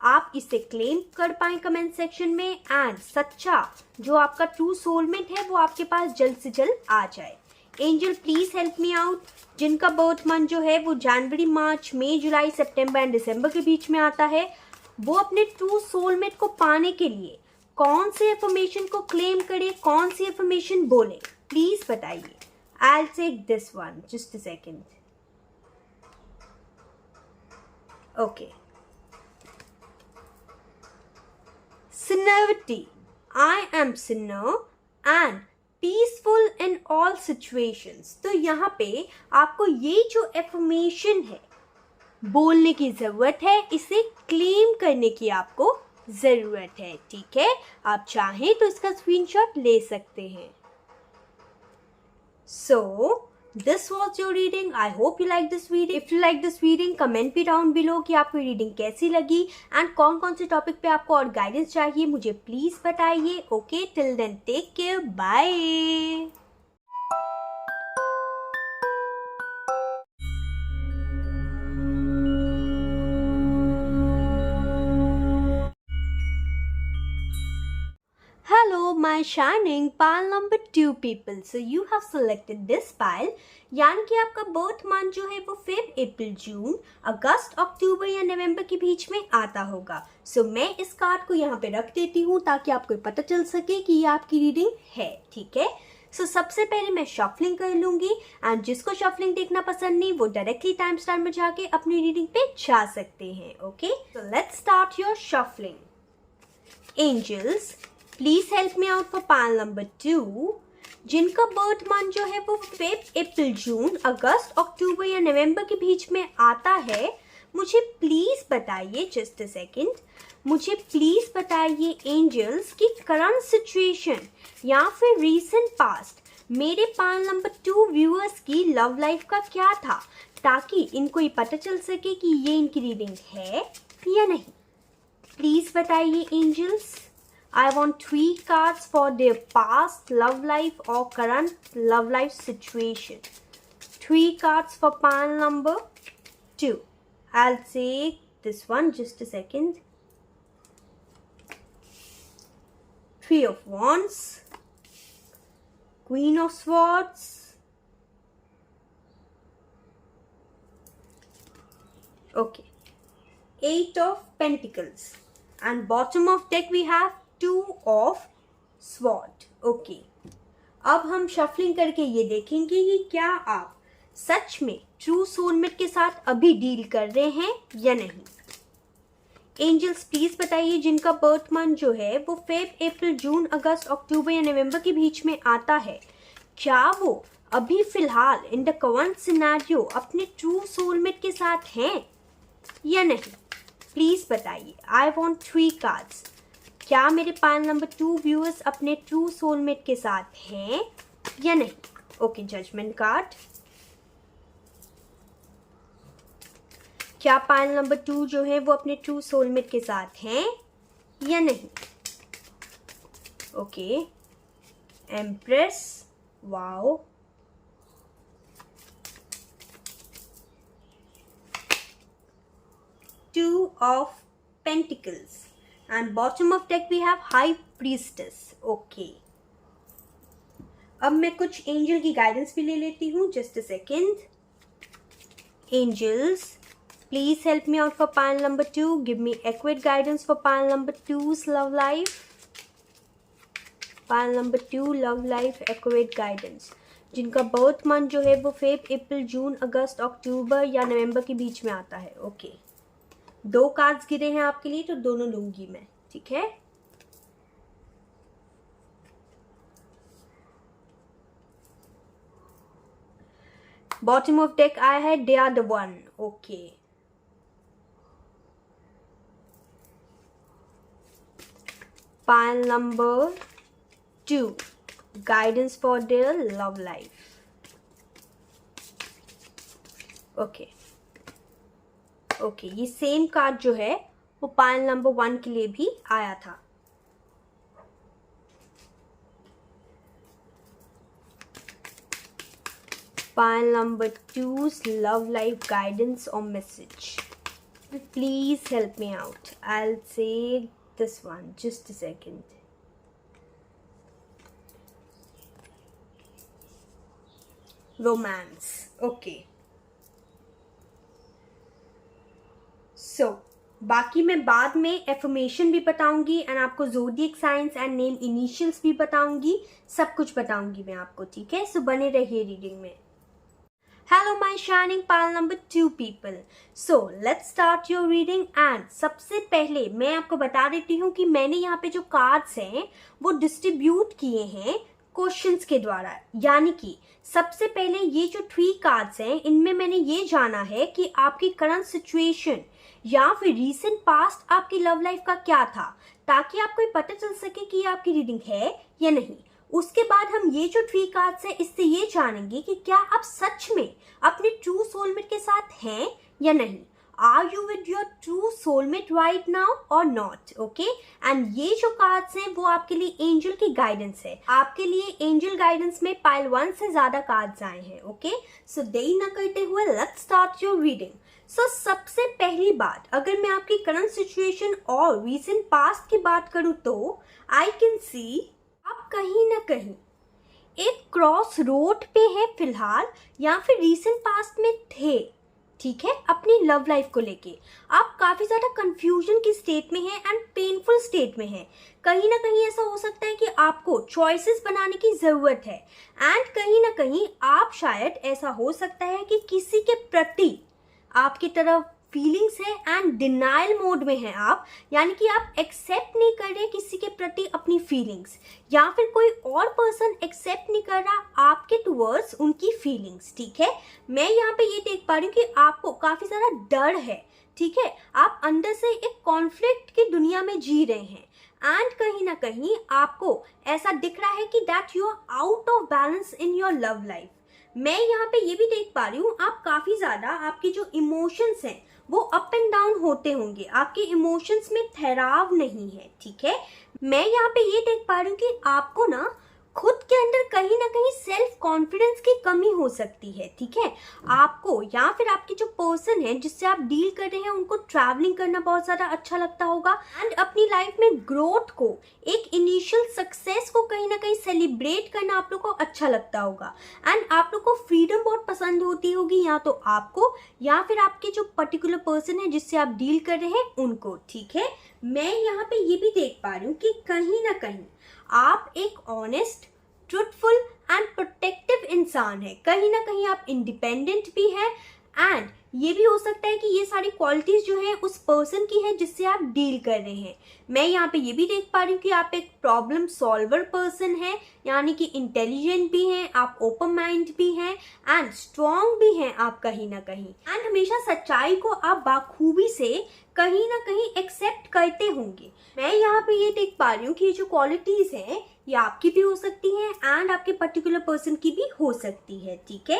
आप इसे क्लेम कर पाए कमेंट सेक्शन में, एंड सच्चा जो आपका ट्रू सोलमेट है वो आपके पास जल्द से जल्द आ जाए। Angel please help me out. जिनका बर्थ मंथ जो है वो जनवरी, मार्च, मई, जुलाई, सितंबर एंड दिसंबर के बीच में आता है, वो अपने ट्रू सोलमेट को पाने के लिए कौन सी इन्फॉर्मेशन को क्लेम करे, कौन सी इन्फॉर्मेशन बोले, प्लीज बताइए। I will take this one, just a second. Okay, sincerity, I am sinner and peaceful in all situations। तो यहाँ पे आपको ये जो एफर्मेशन है बोलने की जरूरत है, इसे क्लेम करने की आपको जरूरत है, ठीक है। आप चाहें तो इसका स्क्रीनशॉट ले सकते हैं। So this was your reading. I hope you like this reading. If you like this reading, comment भी down below कि आपको रीडिंग कैसी लगी एंड कौन कौन से टॉपिक पे आपको और गाइडेंस चाहिए मुझे प्लीज बताइए। Okay, till then take care, bye. Hello, my shining pile number 2 people. So you have selected this pile, यानी कि आपका बर्थ मंथ जो है वो फेब, अप्रैल, जून, अगस्त, अक्टूबर या नवंबर के बीच में आता होगा। सो मैं इस कार्ड को यहाँ पे रख देती हूँ ताकि आपको पता चल सके कि ये आपकी रीडिंग है, ठीक है। सो सबसे पहले मैं शफलिंग कर लूंगी एंड जिसको शफलिंग देखना पसंद नहीं वो डायरेक्टली टाइम स्टार में जाके अपनी रीडिंग पे जा सकते हैं। Okay, so let's start your shuffling. Angels please help me out for pile number 2। जिनका बर्थ मंथ जो है वो फेब, अप्रैल, जून, अगस्त, अक्टूबर या नवंबर के बीच में आता है, मुझे प्लीज बताइए, जस्ट अ सेकेंड, मुझे प्लीज बताइए एंजल्स की करंट सिचुएशन या फिर रीसेंट पास्ट मेरे पाइल नंबर 2 व्यूअर्स की लव लाइफ का क्या था, ताकि इनको ये पता चल सके कि ये इनकी रीडिंग है या नहीं। प्लीज बताइए angels. I want 3 cards for their past love life or current love life situation. 3 cards for pile number 2. I'll take this one, just a second. 3 of Wands, Queen of Swords, okay, 8 of Pentacles, and bottom of deck we have 2 of Swords। Okay, अब हम shuffling करके ये देखेंगे कि क्या आप सच में true soulmate के साथ अभी डील कर रहे हैं या नहीं। एंजल्स प्लीज बताइए जिनका बर्थ मंथ जो है वो फेब, अप्रैल, जून, अगस्त, अक्टूबर या नवंबर के बीच में आता है, क्या वो अभी फिलहाल इन द करंट सिनेरियो अपने ट्रू सोलमेट के साथ हैं या नहीं। प्लीज बताइए। I want 3 cards. क्या मेरे पाइल नंबर 2 व्यूअर्स अपने ट्रू सोलमेट के साथ हैं या नहीं। Okay, judgement card. क्या पाइल नंबर 2 जो है वो अपने ट्रू सोलमेट के साथ हैं या नहीं। Okay, empress, wow, Two of Pentacles, and bottom of deck we have High Priestess। Okay, अब मैं कुछ एंजल की गाइडेंस भी ले लेती हूँ, just a second. Angels please help me out for pile number 2, give me accurate guidance for pile number 2's love life. Pile number 2 love life accurate guidance. जिनका birth month जो है वो Feb, अप्रैल, जून, अगस्त, अक्टूबर या नवंबर के बीच में आता है। ओके, 2 कार्ड्स गिरे हैं आपके लिए तो दोनों लूंगी मैं, ठीक है। बॉटम ऑफ डेक आया है they are the one. Okay. Pile number 2, guidance for their love life. Okay. ये सेम कार्ड जो है वो पाइल नंबर 1 के लिए भी आया था. Pile number 2's love life guidance or message. Please help me out. I'll say this one. Just a second. Romance. Okay. So, बाकी मैं बाद में एफर्मेशन भी बताऊंगी एंड आपको zodiac signs and name initials भी बताऊंगी. सब कुछ बताऊंगी मैं आपको. ठीक है, सो बने रहिए रीडिंग में. Hello my shining pile number 2 people. So let's start your reading and सबसे पहले मैं आपको बता देती हूँ कि मैंने यहाँ पे जो कार्ड्स हैं वो डिस्ट्रीब्यूट किए हैं क्वेश्चंस के द्वारा. यानी कि सबसे पहले ये जो 3 कार्ड्स हैं इनमें मैंने ये जाना है कि आपकी करंट सिचुएशन या फिर रीसेंट पास्ट आपकी लव लाइफ का क्या था, ताकि आपको पता चल सके कि आपकी रीडिंग है या नहीं. उसके बाद हम ये जो 3 कार्ड्स है इससे ये जानेंगे कि क्या आप सच में अपने ट्रू सोलमेट के साथ हैं या नहीं. Are you with your true soulmate right now or not. Okay. And ये जो कार्ड्स हैं वो आपके लिए एंजल की गाइडेंस है. आपके लिए एंजल गाइडेंस में पाइल 1 से ज्यादा कार्ड्स आए हैं. ओके. सो देरी न करते हुए लेट्स स्टार्ट योर रीडिंग. सो सबसे पहली बात, अगर मैं आपकी करंट सिचुएशन और रीसेंट पास्ट की बात करूं तो आई कैन सी आप कहीं ना कहीं एक क्रॉस रोड पे है फिलहाल, या फिर रीसेंट पास्ट में थे. ठीक है, अपनी लव लाइफ को लेके आप काफी ज्यादा कंफ्यूजन की स्टेट में है एंड पेनफुल स्टेट में है. कहीं ना कहीं ऐसा हो सकता है कि आपको चॉइसेस बनाने की जरूरत है एंड कहीं ना कहीं आप शायद ऐसा हो सकता है कि किसी के प्रति आपकी तरफ फीलिंग्स है एंड डिनाइल मोड में है आप. यानी कि आप एक्सेप्ट नहीं कर रहे किसी के प्रति अपनी फीलिंग्स, या फिर कोई और पर्सन एक्सेप्ट नहीं कर रहा आपके टुवर्ड्स उनकी फीलिंग्स. ठीक है, मैं यहाँ पे ये देख पा रही हूँ कि आपको काफी सारा डर है. ठीक है, आप अंदर से एक कॉन्फ्लिक्ट की दुनिया में जी रहे हैं एंड कहीं ना कहीं आपको ऐसा दिख रहा है कि that you are out of balance in your love life. मैं यहाँ पे ये भी देख पा रही हूँ आप काफी ज्यादा आपके जो इमोशंस हैं वो अप एंड डाउन होते होंगे. आपके इमोशंस में ठहराव नहीं है. ठीक है, मैं यहाँ पे ये देख पा रही हूँ कि आपको ना खुद के अंदर कहीं ना कहीं सेल्फ कॉन्फिडेंस की कमी हो सकती है. ठीक है, आपको या फिर आपके जो पर्सन है जिससे आप डील कर रहे हैं उनको ट्रैवलिंग करना बहुत ज्यादा अच्छा लगता होगा एंड अपनी लाइफ में ग्रोथ को, एक इनिशियल सक्सेस को कहीं ना कहीं सेलिब्रेट करना आप लोग को अच्छा लगता होगा एंड आप लोग को फ्रीडम बहुत पसंद होती होगी, या तो आपको या फिर आपके जो पर्टिकुलर पर्सन है जिससे आप डील कर रहे हैं उनको. ठीक है, मैं यहाँ पे ये भी देख पा रही हूँ कि कहीं ना कहीं आप एक ऑनेस्ट, ट्रूथफुल एंड प्रोटेक्टिव इंसान है. कहीं ना कहीं आप इंडिपेंडेंट भी हैं एंड ये भी हो सकता है कि ये सारी क्वालिटीज जो है उस पर्सन की है जिससे आप डील कर रहे हैं. मैं यहाँ पे ये भी देख पा रही हूँ कि आप एक प्रॉब्लम सॉल्वर पर्सन है, यानी कि इंटेलिजेंट भी हैं, आप ओपन माइंड भी हैं एंड स्ट्रॉन्ग भी हैं आप कहीं ना कहीं. एंड हमेशा सच्चाई को आप बाखूबी से कहीं ना कहीं एक्सेप्ट करते होंगे. मैं यहाँ पे ये देख पा रही हूँ कि ये जो क्वालिटीज हैं ये आपकी भी हो सकती हैं एंड आपके पर्टिकुलर पर्सन की भी हो सकती है. ठीक है,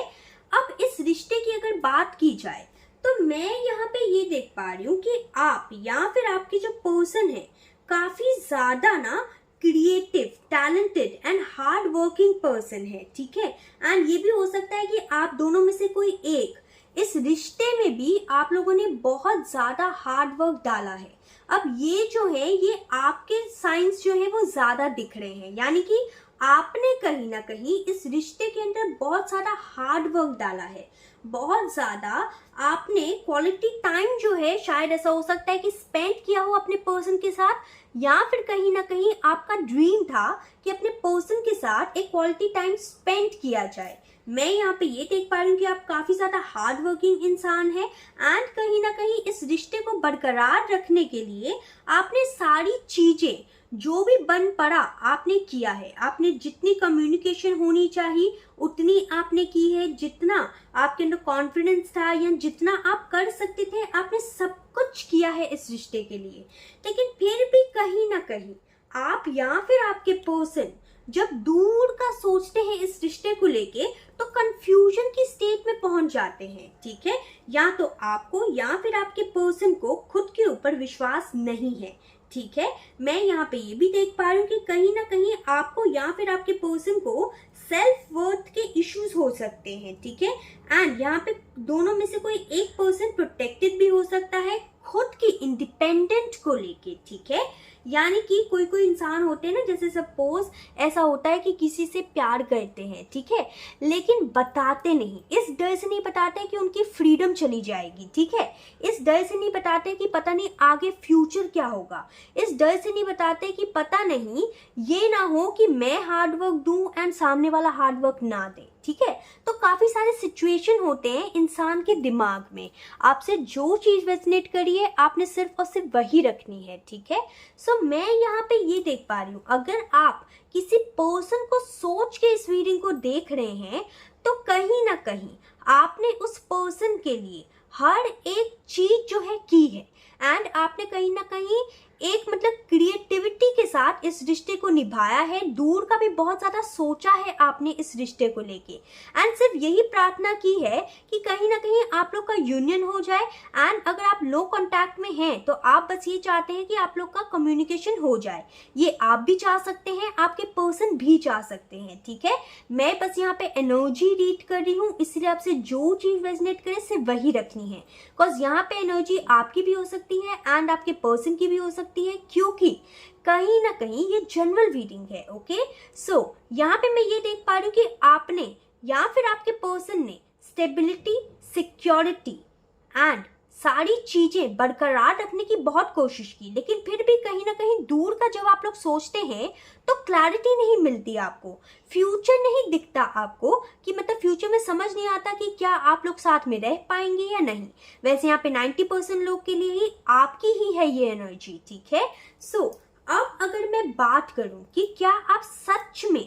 अब इस रिश्ते की अगर बात की जाए तो मैं यहाँ पे ये देख पा रही हूँ कि आप या फिर आपके जो पर्सन है काफी ज्यादा ना creative, talented and hard working person है. ठीक है, एंड ये भी हो सकता है कि आप दोनों में से कोई एक इस रिश्ते में भी आप लोगों ने बहुत ज्यादा हार्ड वर्क डाला है. अब ये जो है ये आपके साइंस जो है वो ज्यादा दिख रहे हैं, यानी कि आपने कहीं ना कहीं इस रिश्ते के अंदर बहुत सारा हार्ड वर्क डाला है, बहुत ज्यादा आपने क्वालिटी टाइम जो है शायद ऐसा हो सकता है कि स्पेंड किया हो अपने पर्सन के साथ, या फिर कहीं ना कहीं आपका ड्रीम था कि अपने पर्सन के साथ एक क्वालिटी टाइम स्पेंड किया जाए. मैं यहाँ पे ये देख पा रही हूँ कि आप काफी ज्यादा हार्ड वर्किंग इंसान है एंड कहीं ना कहीं इस रिश्ते को बरकरार रखने के लिए आपने सारी चीजें जो भी बन पड़ा आपने किया है, आपने जितनी कम्युनिकेशन होनी चाहिए उतनी आपने की है, जितना आपके अंदर कॉन्फिडेंस था या जितना आप कर सकते थे आपने सब कुछ किया है इस रिश्ते के लिए। लेकिन फिर भी कहीं ना कहीं आप या फिर आपके पर्सन जब दूर का सोचते हैं इस रिश्ते को लेके तो कंफ्यूजन की स्टेट में पहुंच जाते हैं, ठीक है। या तो आपको या फिर आपके पर्सन को खुद के ऊपर विश्वास नहीं है, ठीक है। मैं यहाँ पे ये भी देख पा रही हूँ कि कहीं ना कहीं आपको या फिर आपके पर्सन को सेल्फ वर्थ के इश्यूज हो सकते हैं, ठीक है। एंड यहाँ पे दोनों में से कोई एक पर्सन प्रोटेक्टेड भी हो सकता है खुद की इंडिपेंडेंट को लेके, ठीक है। यानी कि कोई कोई इंसान होते हैं ना, जैसे सपोज ऐसा होता है कि किसी से प्यार करते हैं, ठीक है, लेकिन बताते नहीं, इस डर से नहीं बताते कि उनकी फ्रीडम चली जाएगी, ठीक है। इस डर से नहीं बताते कि पता नहीं आगे फ्यूचर क्या होगा, इस डर से नहीं बताते कि पता नहीं ये ना हो कि मैं हार्ड वर्क दूं एंड सामने वाला हार्ड वर्क ना दे, ठीक है। तो काफी सारे सिचुएशन होते हैं इंसान के दिमाग में, आपसे जो चीज रेजोनेट करी है आपने सिर्फ और सिर्फ वही रखनी है, ठीक है। सो मैं यहाँ पे ये देख पा रही हूँ, अगर आप किसी पर्सन को सोच के इस रीडिंग को देख रहे हैं तो कहीं ना कहीं आपने उस पर्सन के लिए हर एक चीज जो है की है एंड आपने कहीं ना कहीं एक मतलब क्रिएटिविटी के साथ इस रिश्ते को निभाया है, दूर का भी बहुत ज्यादा सोचा है आपने इस रिश्ते को लेके एंड सिर्फ यही प्रार्थना की है कि कहीं ना कहीं आप लोग का यूनियन हो जाए। एंड अगर आप लो कांटेक्ट में हैं तो आप बस ये चाहते हैं कि आप लोग का कम्युनिकेशन हो जाए, ये आप भी चाह सकते हैं, आपके पर्सन भी चाह सकते हैं, ठीक है। मैं बस यहाँ पे एनर्जी रीड कर रही हूँ, इसलिए आपसे जो चीज रेजोनेट करे सिर्फ वही रखनी है, बिकॉज यहाँ पे एनर्जी आपकी भी हो सकती है एंड आपके पर्सन की भी हो सकती है, क्योंकि कहीं ना कहीं ये जनरल रीडिंग है, ओके। सो यहाँ पे मैं ये देख पा रही हूँ कि आपने या फिर आपके पर्सन ने स्टेबिलिटी, सिक्योरिटी एंड सारी चीजें बरकरार रखने की बहुत कोशिश की, लेकिन फिर भी कहीं ना कहीं दूर का जब आप लोग सोचते हैं तो क्लैरिटी नहीं मिलती, आपको फ्यूचर नहीं दिखता, आपको कि मतलब फ्यूचर में समझ नहीं आता कि क्या आप लोग साथ में रह पाएंगे या नहीं। वैसे यहाँ पे 90% लोग के लिए ही आपकी ही है ये एनर्जी, ठीक है। सो अब अगर मैं बात करूं कि क्या आप सच में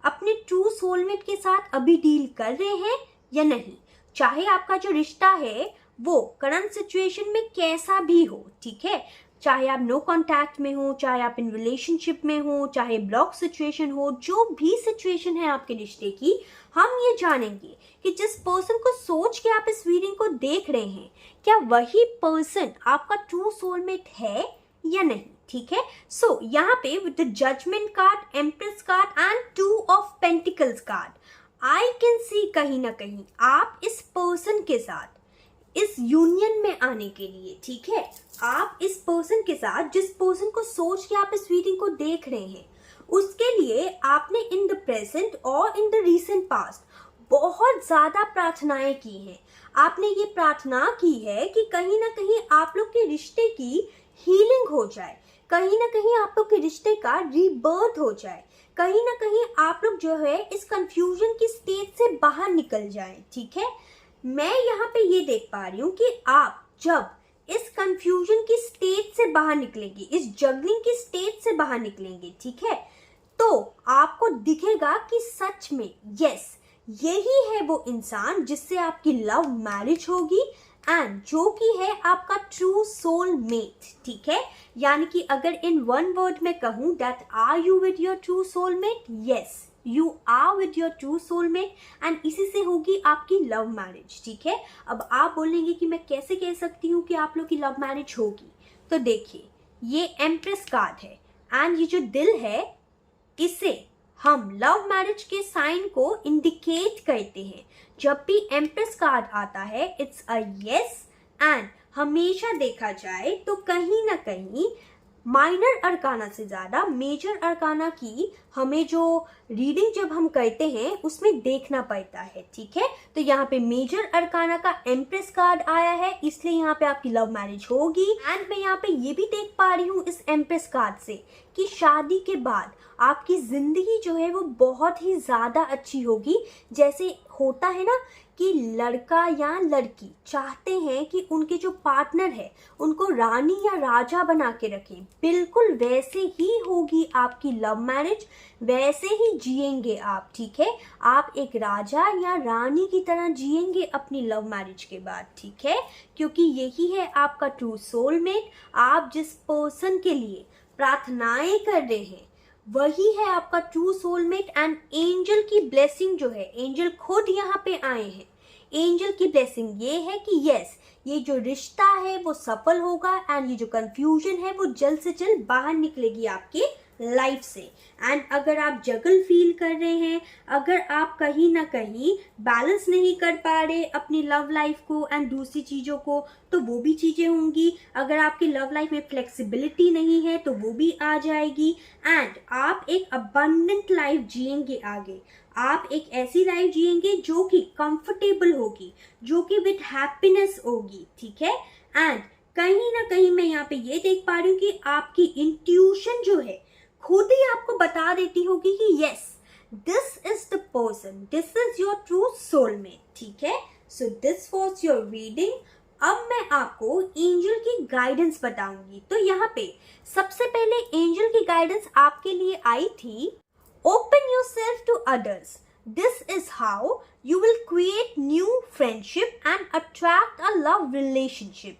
अपने ट्रू सोलमेट के साथ अभी डील कर रहे हैं या नहीं, चाहे आपका जो रिश्ता है वो करंट सिचुएशन में कैसा भी हो, ठीक है। चाहे आप नो कांटेक्ट में हो, चाहे आप इन रिलेशनशिप में हो, चाहे ब्लॉक सिचुएशन हो, जो भी सिचुएशन है आपके रिश्ते की, हम ये जानेंगे कि जिस पर्सन को सोच के आप इस रीडिंग को देख रहे हैं क्या वही पर्सन आपका ट्रू सोलमेट है या नहीं, ठीक है। सो यहाँ पे with the judgement card, empress card and 2 of pentacles card, I can see कहीं ना कहीं आप इस पर्सन के साथ इस यूनियन में आने के लिए, ठीक है, आप इस पर्सन के साथ जिस पर्सन को सोच के आप इस रीडिंग को देख रहे हैं उसके लिए आपने इन द प्रेजेंट और इन द रीसेंट पास्ट बहुत ज्यादा प्रार्थनाएं की हैं। आपने ये प्रार्थना की है कि कहीं ना कहीं आप लोग के रिश्ते की हीलिंग हो जाए, कहीं ना कहीं आप लोग के रिश्ते का रीबर्थ हो जाए, कहीं ना कहीं आप लोग जो है इस कंफ्यूजन की स्टेट से बाहर निकल जाएं, ठीक है। मैं यहाँ पे ये देख पा रही हूँ कि आप जब इस कंफ्यूजन की स्टेट से बाहर निकलेंगे, इस जगलिंग की स्टेट से बाहर निकलेंगे, ठीक है, तो आपको दिखेगा कि सच में यस यही है वो इंसान जिससे आपकी लव मैरिज होगी एंड जो कि है आपका ट्रू सोल मेट, ठीक है। यानी कि अगर इन वन वर्ड में कहूं that are you with your true soul mate, yes you are with your true soulmate and इसी से होगी आपकी लव मैरिज, ठीक है। अब आप बोलेंगे कि मैं कैसे कह सकती हूँ कि आप लोग की लव मैरिज होगी, तो देखिए ये एम्प्रेस कार्ड है एंड ये जो दिल है इसे हम लव मैरिज के साइन को इंडिकेट करते हैं। जब भी एम्प्रेस कार्ड आता है इट्स अ यस एंड हमेशा देखा जाए तो कहीं ना कहीं माइनर अरकाना से ज्यादा मेजर अरकाना की हमें जो रीडिंग जब हम करते हैं उसमें देखना पड़ता है, ठीक है। तो यहाँ पे मेजर अरकाना का एम्प्रेस कार्ड आया है, इसलिए यहाँ पे आपकी लव मैरिज होगी। एंड मैं यहाँ पे ये भी देख पा रही हूँ इस एम्प्रेस कार्ड से कि शादी के बाद आपकी ज़िंदगी जो है वो बहुत ही ज़्यादा अच्छी होगी। जैसे होता है ना कि लड़का या लड़की चाहते हैं कि उनके जो पार्टनर है उनको रानी या राजा बना के रखें, बिल्कुल वैसे ही होगी आपकी लव मैरिज, वैसे ही जिएंगे आप, ठीक है। आप एक राजा या रानी की तरह जिएंगे अपनी लव मैरिज के बाद, ठीक है, क्योंकि यही है आपका ट्रू सोलमेट। आप जिस पर्सन के लिए प्रार्थनाएं कर रहे हैं वही है आपका ट्रू सोलमेट। एंड एंजल की ब्लेसिंग जो है, एंजल खुद यहाँ पे आए हैं। एंजल की ब्लेसिंग ये है कि यस, ये जो रिश्ता है वो सफल होगा एंड ये जो कंफ्यूजन है वो जल्द से जल्द बाहर निकलेगी आपके लाइफ से। एंड अगर आप जगल फील कर रहे हैं, अगर आप कहीं ना कहीं बैलेंस नहीं कर पा रहे अपनी लव लाइफ को एंड दूसरी चीज़ों को, तो वो भी चीज़ें होंगी। अगर आपकी लव लाइफ में फ्लेक्सिबिलिटी नहीं है तो वो भी आ जाएगी। एंड आप एक अबंडेंट लाइफ जिएंगे आगे। आप एक ऐसी लाइफ जिएंगे जो कि कंफर्टेबल होगी, जो कि विद हैप्पीनेस होगी, ठीक है। एंड कहीं ना कहीं मैं यहाँ पे ये देख पा रही हूँ कि आपकी इंट्यूशन जो है खुद ही आपको बता देती होगी कि yes, this is the person, this is your true soulmate, ठीक है। So this was your reading. अब मैं आपको एंजल की गाइडेंस बताऊंगी। तो यहाँ पे सबसे पहले एंजल की गाइडेंस आपके लिए आई थी, open yourself to others, this is how you will create new friendship and attract a love relationship.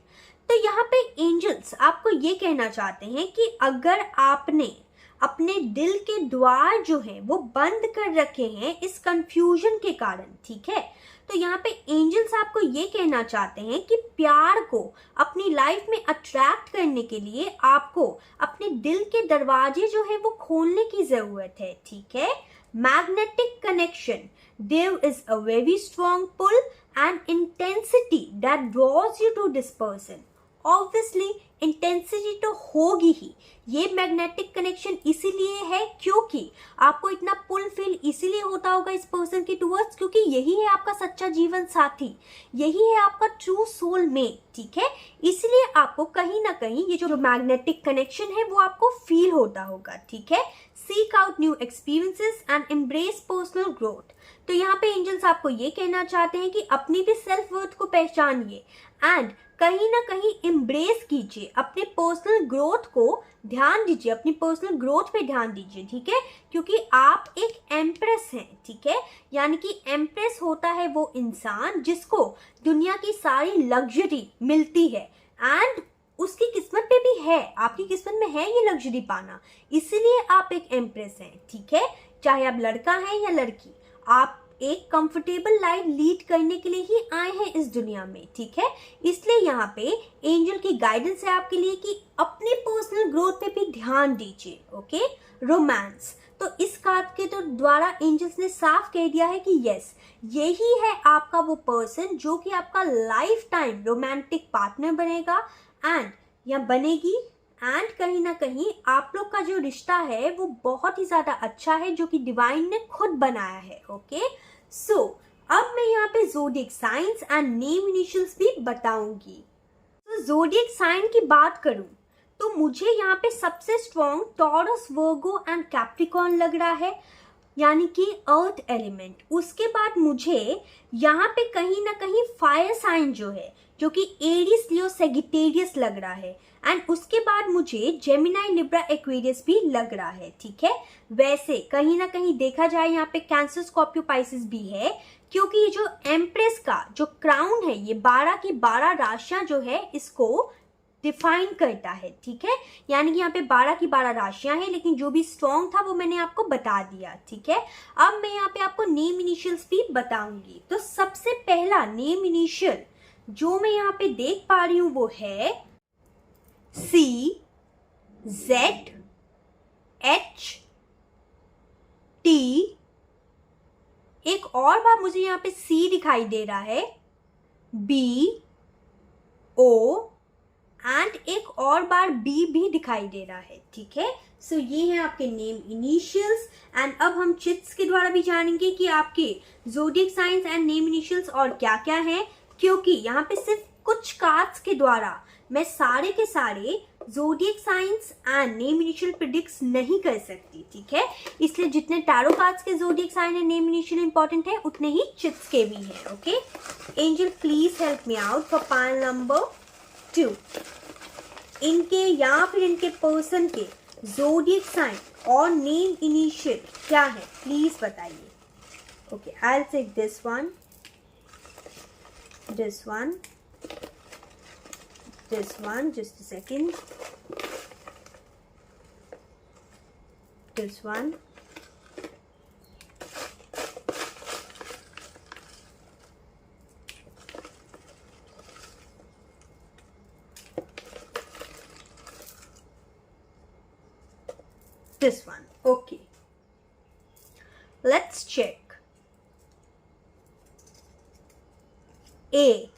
तो यहाँ पे एंजल्स आपको ये कहना चाहते हैं कि अगर आपने अपने दिल के द्वार जो है वो बंद कर रखे हैं इस कंफ्यूजन के कारण, ठीक है, तो यहाँ पे एंजल्स आपको ये कहना चाहते हैं कि प्यार को अपनी लाइफ में अट्रैक्ट करने के लिए आपको अपने दिल के दरवाजे जो है वो खोलने की जरूरत है, ठीक है। Magnetic connection, there is a very strong pull and intensity that draws you to this person. Obviously intensity तो होगी ही। ये मैग्नेटिक कनेक्शन इसीलिए है क्योंकि आपको इतना पुल फील इसीलिए होता होगा इस पर्सन के टूवर्ड्स, क्योंकि यही है आपका सच्चा जीवन साथी, यही है आपका ट्रू सोलमेट, ठीक है। इसलिए आपको कहीं ना कहीं ये जो मैग्नेटिक कनेक्शन है वो आपको फील होता होगा, ठीक है। Seek out new experiences and embrace personal growth. तो यहाँ पे एंजल्स आपको ये कहना चाहते हैं कि अपनी भी सेल्फ वर्थ को पहचानिए एंड कहीं ना कहीं एम्ब्रेस कीजिए, अपने पर्सनल ग्रोथ को ध्यान दीजिए, अपनी पर्सनल ग्रोथ पे ध्यान दीजिए, ठीक है, क्योंकि आप एक एम्प्रेस हैं, ठीक है। यानी कि एम्प्रेस होता है वो इंसान जिसको दुनिया की सारी लग्जरी मिलती है एंड उसकी किस्मत पे भी है, आपकी किस्मत में है ये लग्जरी पाना, इसीलिए आप एक एम्प्रेस हैं, ठीक है। चाहे आप लड़का हैं या लड़की, आप एक कंफर्टेबल लाइफ लीड करने के लिए ही आए हैं इस दुनिया में, ठीक है। इसलिए यहाँ पे एंजल की गाइडेंस है आपके लिए कि अपने पर्सनल ग्रोथ पे भी ध्यान दीजिए, ओके। रोमांस, तो इस कार्ड के तो द्वारा एंजल्स ने साफ कह दिया है कि यस, यही है आपका वो पर्सन जो कि आपका लाइफ टाइम रोमांटिक पार्टनर बनेगा एंड या बनेगी। एंड कहीं ना कहीं आप लोग का जो रिश्ता है वो बहुत ही ज्यादा अच्छा है जो कि डिवाइन ने खुद बनाया है, ओके। सो अब मैं यहाँ पे zodiac signs and name initials भी बताऊंगी। तो ज़ोडिएक साइन की बात करूं तो मुझे यहाँ पे सबसे strong taurus, Virgo and Capricorn लग रहा है, यानी कि अर्थ एलिमेंट। उसके बाद मुझे यहाँ पे कहीं ना कहीं फायर साइन जो है जो कि एरीज, लियो, सेजिटेरियस लग रहा है एंड उसके बाद मुझे जेमिनाई, लिब्रा, एक्वेरियस भी लग रहा है, ठीक है। वैसे कहीं ना कहीं देखा जाए यहाँ पे कैंसर, स्कॉर्पियो, पाइसेस भी है, क्योंकि ये जो एम्प्रेस का जो क्राउन है ये 12 की 12 राशियां जो है इसको डिफाइन करता है, ठीक है। यानी कि यहाँ पे 12 की 12 राशियां हैं, लेकिन जो भी स्ट्रॉन्ग था वो मैंने आपको बता दिया, ठीक है। अब मैं यहाँ पे आपको नेम इनिशियल्स भी बताऊंगी। तो सबसे पहला नेम इनिशियल जो मैं यहाँ पे देख पा रही हूँ वो है C, Z, H, T। एक और बार मुझे यहाँ पे C दिखाई दे रहा है, B, O एंड एक और बार B भी दिखाई दे रहा है, ठीक है। सो ये है आपके नेम इनिशियल्स एंड अब हम चिट्स के द्वारा भी जानेंगे कि आपके zodiac signs and name initials और क्या क्या हैं, क्योंकि यहाँ पे सिर्फ कुछ कार्ड्स के द्वारा मैं सारे के सारे zodiac signs and name initial predicts नहीं कर सकती, ठीक है। इसलिए जितने टैरो कार्ड्स के zodiac sign and name initial important है, उतने ही चिट्स के भी हैं, okay. Angel please help me out for pile number 2। इनके या फिर इनके पर्सन के ज़ोडिएक साइन और नेम इनिशियल क्या है, प्लीज बताइए। Okay, I will take this one, this one, just a second, this one, this one. Okay, let's check. ए,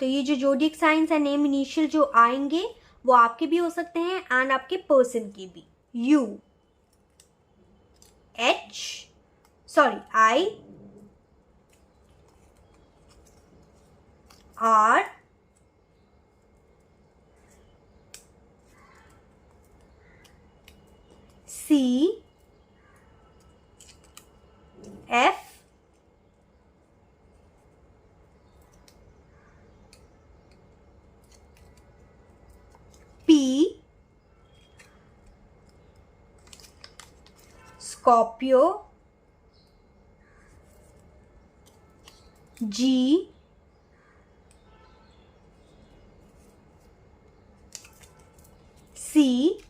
तो ये जो zodiac signs and name initial जो आएंगे वो आपके भी हो सकते हैं एंड आपके पर्सन के भी। U, H, sorry, I, R, C, F, P, Scorpio, G, C,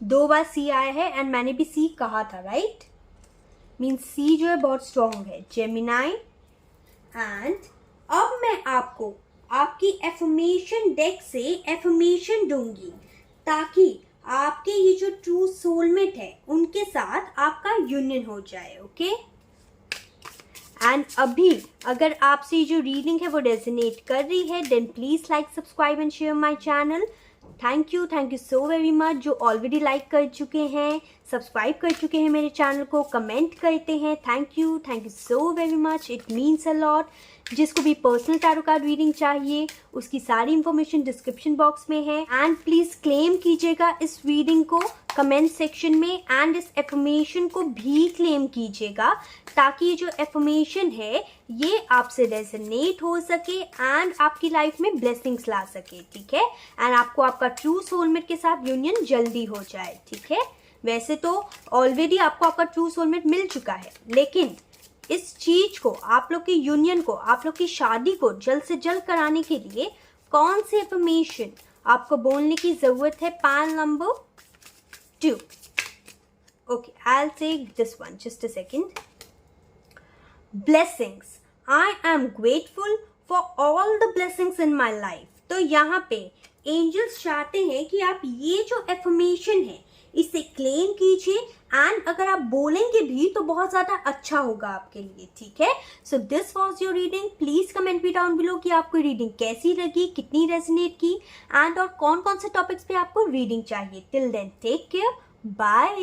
2 बार C आया है एंड मैंने भी C कहा था, राइट। मीन्स C जो है बहुत स्ट्रॉन्ग है। जेमिनाई। एंड अब मैं आपको आपकी एफर्मेशन डेक से एफर्मेशन दूंगी ताकि आपके ये जो ट्रू सोलमेट है उनके साथ आपका यूनियन हो जाए, ओके। एंड अभी अगर आपसे ये जो रीडिंग है वो रेजोनेट कर रही है, then please like, subscribe and share my channel. Thank you so very much जो ऑलरेडी लाइक कर चुके हैं, सब्सक्राइब कर चुके हैं मेरे चैनल को, कमेंट करते हैं। Thank you so very much, it means a lot. जिसको भी पर्सनल टैरो कार्ड रीडिंग चाहिए उसकी सारी इंफॉर्मेशन डिस्क्रिप्शन बॉक्स में है। एंड प्लीज क्लेम कीजिएगा इस रीडिंग को कमेंट सेक्शन में, एंड इस एफर्मेशन को भी क्लेम कीजिएगा ताकि ये जो एफर्मेशन है ये आपसे रेजोनेट हो सके एंड आपकी लाइफ में ब्लेसिंग्स ला सके, ठीक है। एंड आपको आपका ट्रू सोलमेट के साथ यूनियन जल्दी हो जाए, ठीक है। वैसे तो ऑलरेडी आपको आपका ट्रू सोलमेट मिल चुका है, लेकिन इस चीज को, आप लोग की यूनियन को, आप लोग की शादी को जल्द से जल्द कराने के लिए कौन सी एफर्मेशन आपको बोलने की जरूरत है। Pile number 2। Okay, I will take this one, just a second. Blessings, I am grateful for all the blessings in my life. तो यहाँ पे एंजल्स चाहते हैं कि आप ये जो एफर्मेशन है इसे क्लेम कीजिए, एंड अगर आप बोलेंगे भी तो बहुत ज्यादा अच्छा होगा आपके लिए, ठीक है। So this was your reading. Please comment me down below कि आपको रीडिंग कैसी लगी, कितनी रेजोनेट की, एंड और कौन कौन से टॉपिक्स पे आपको रीडिंग चाहिए। Till then take care, bye.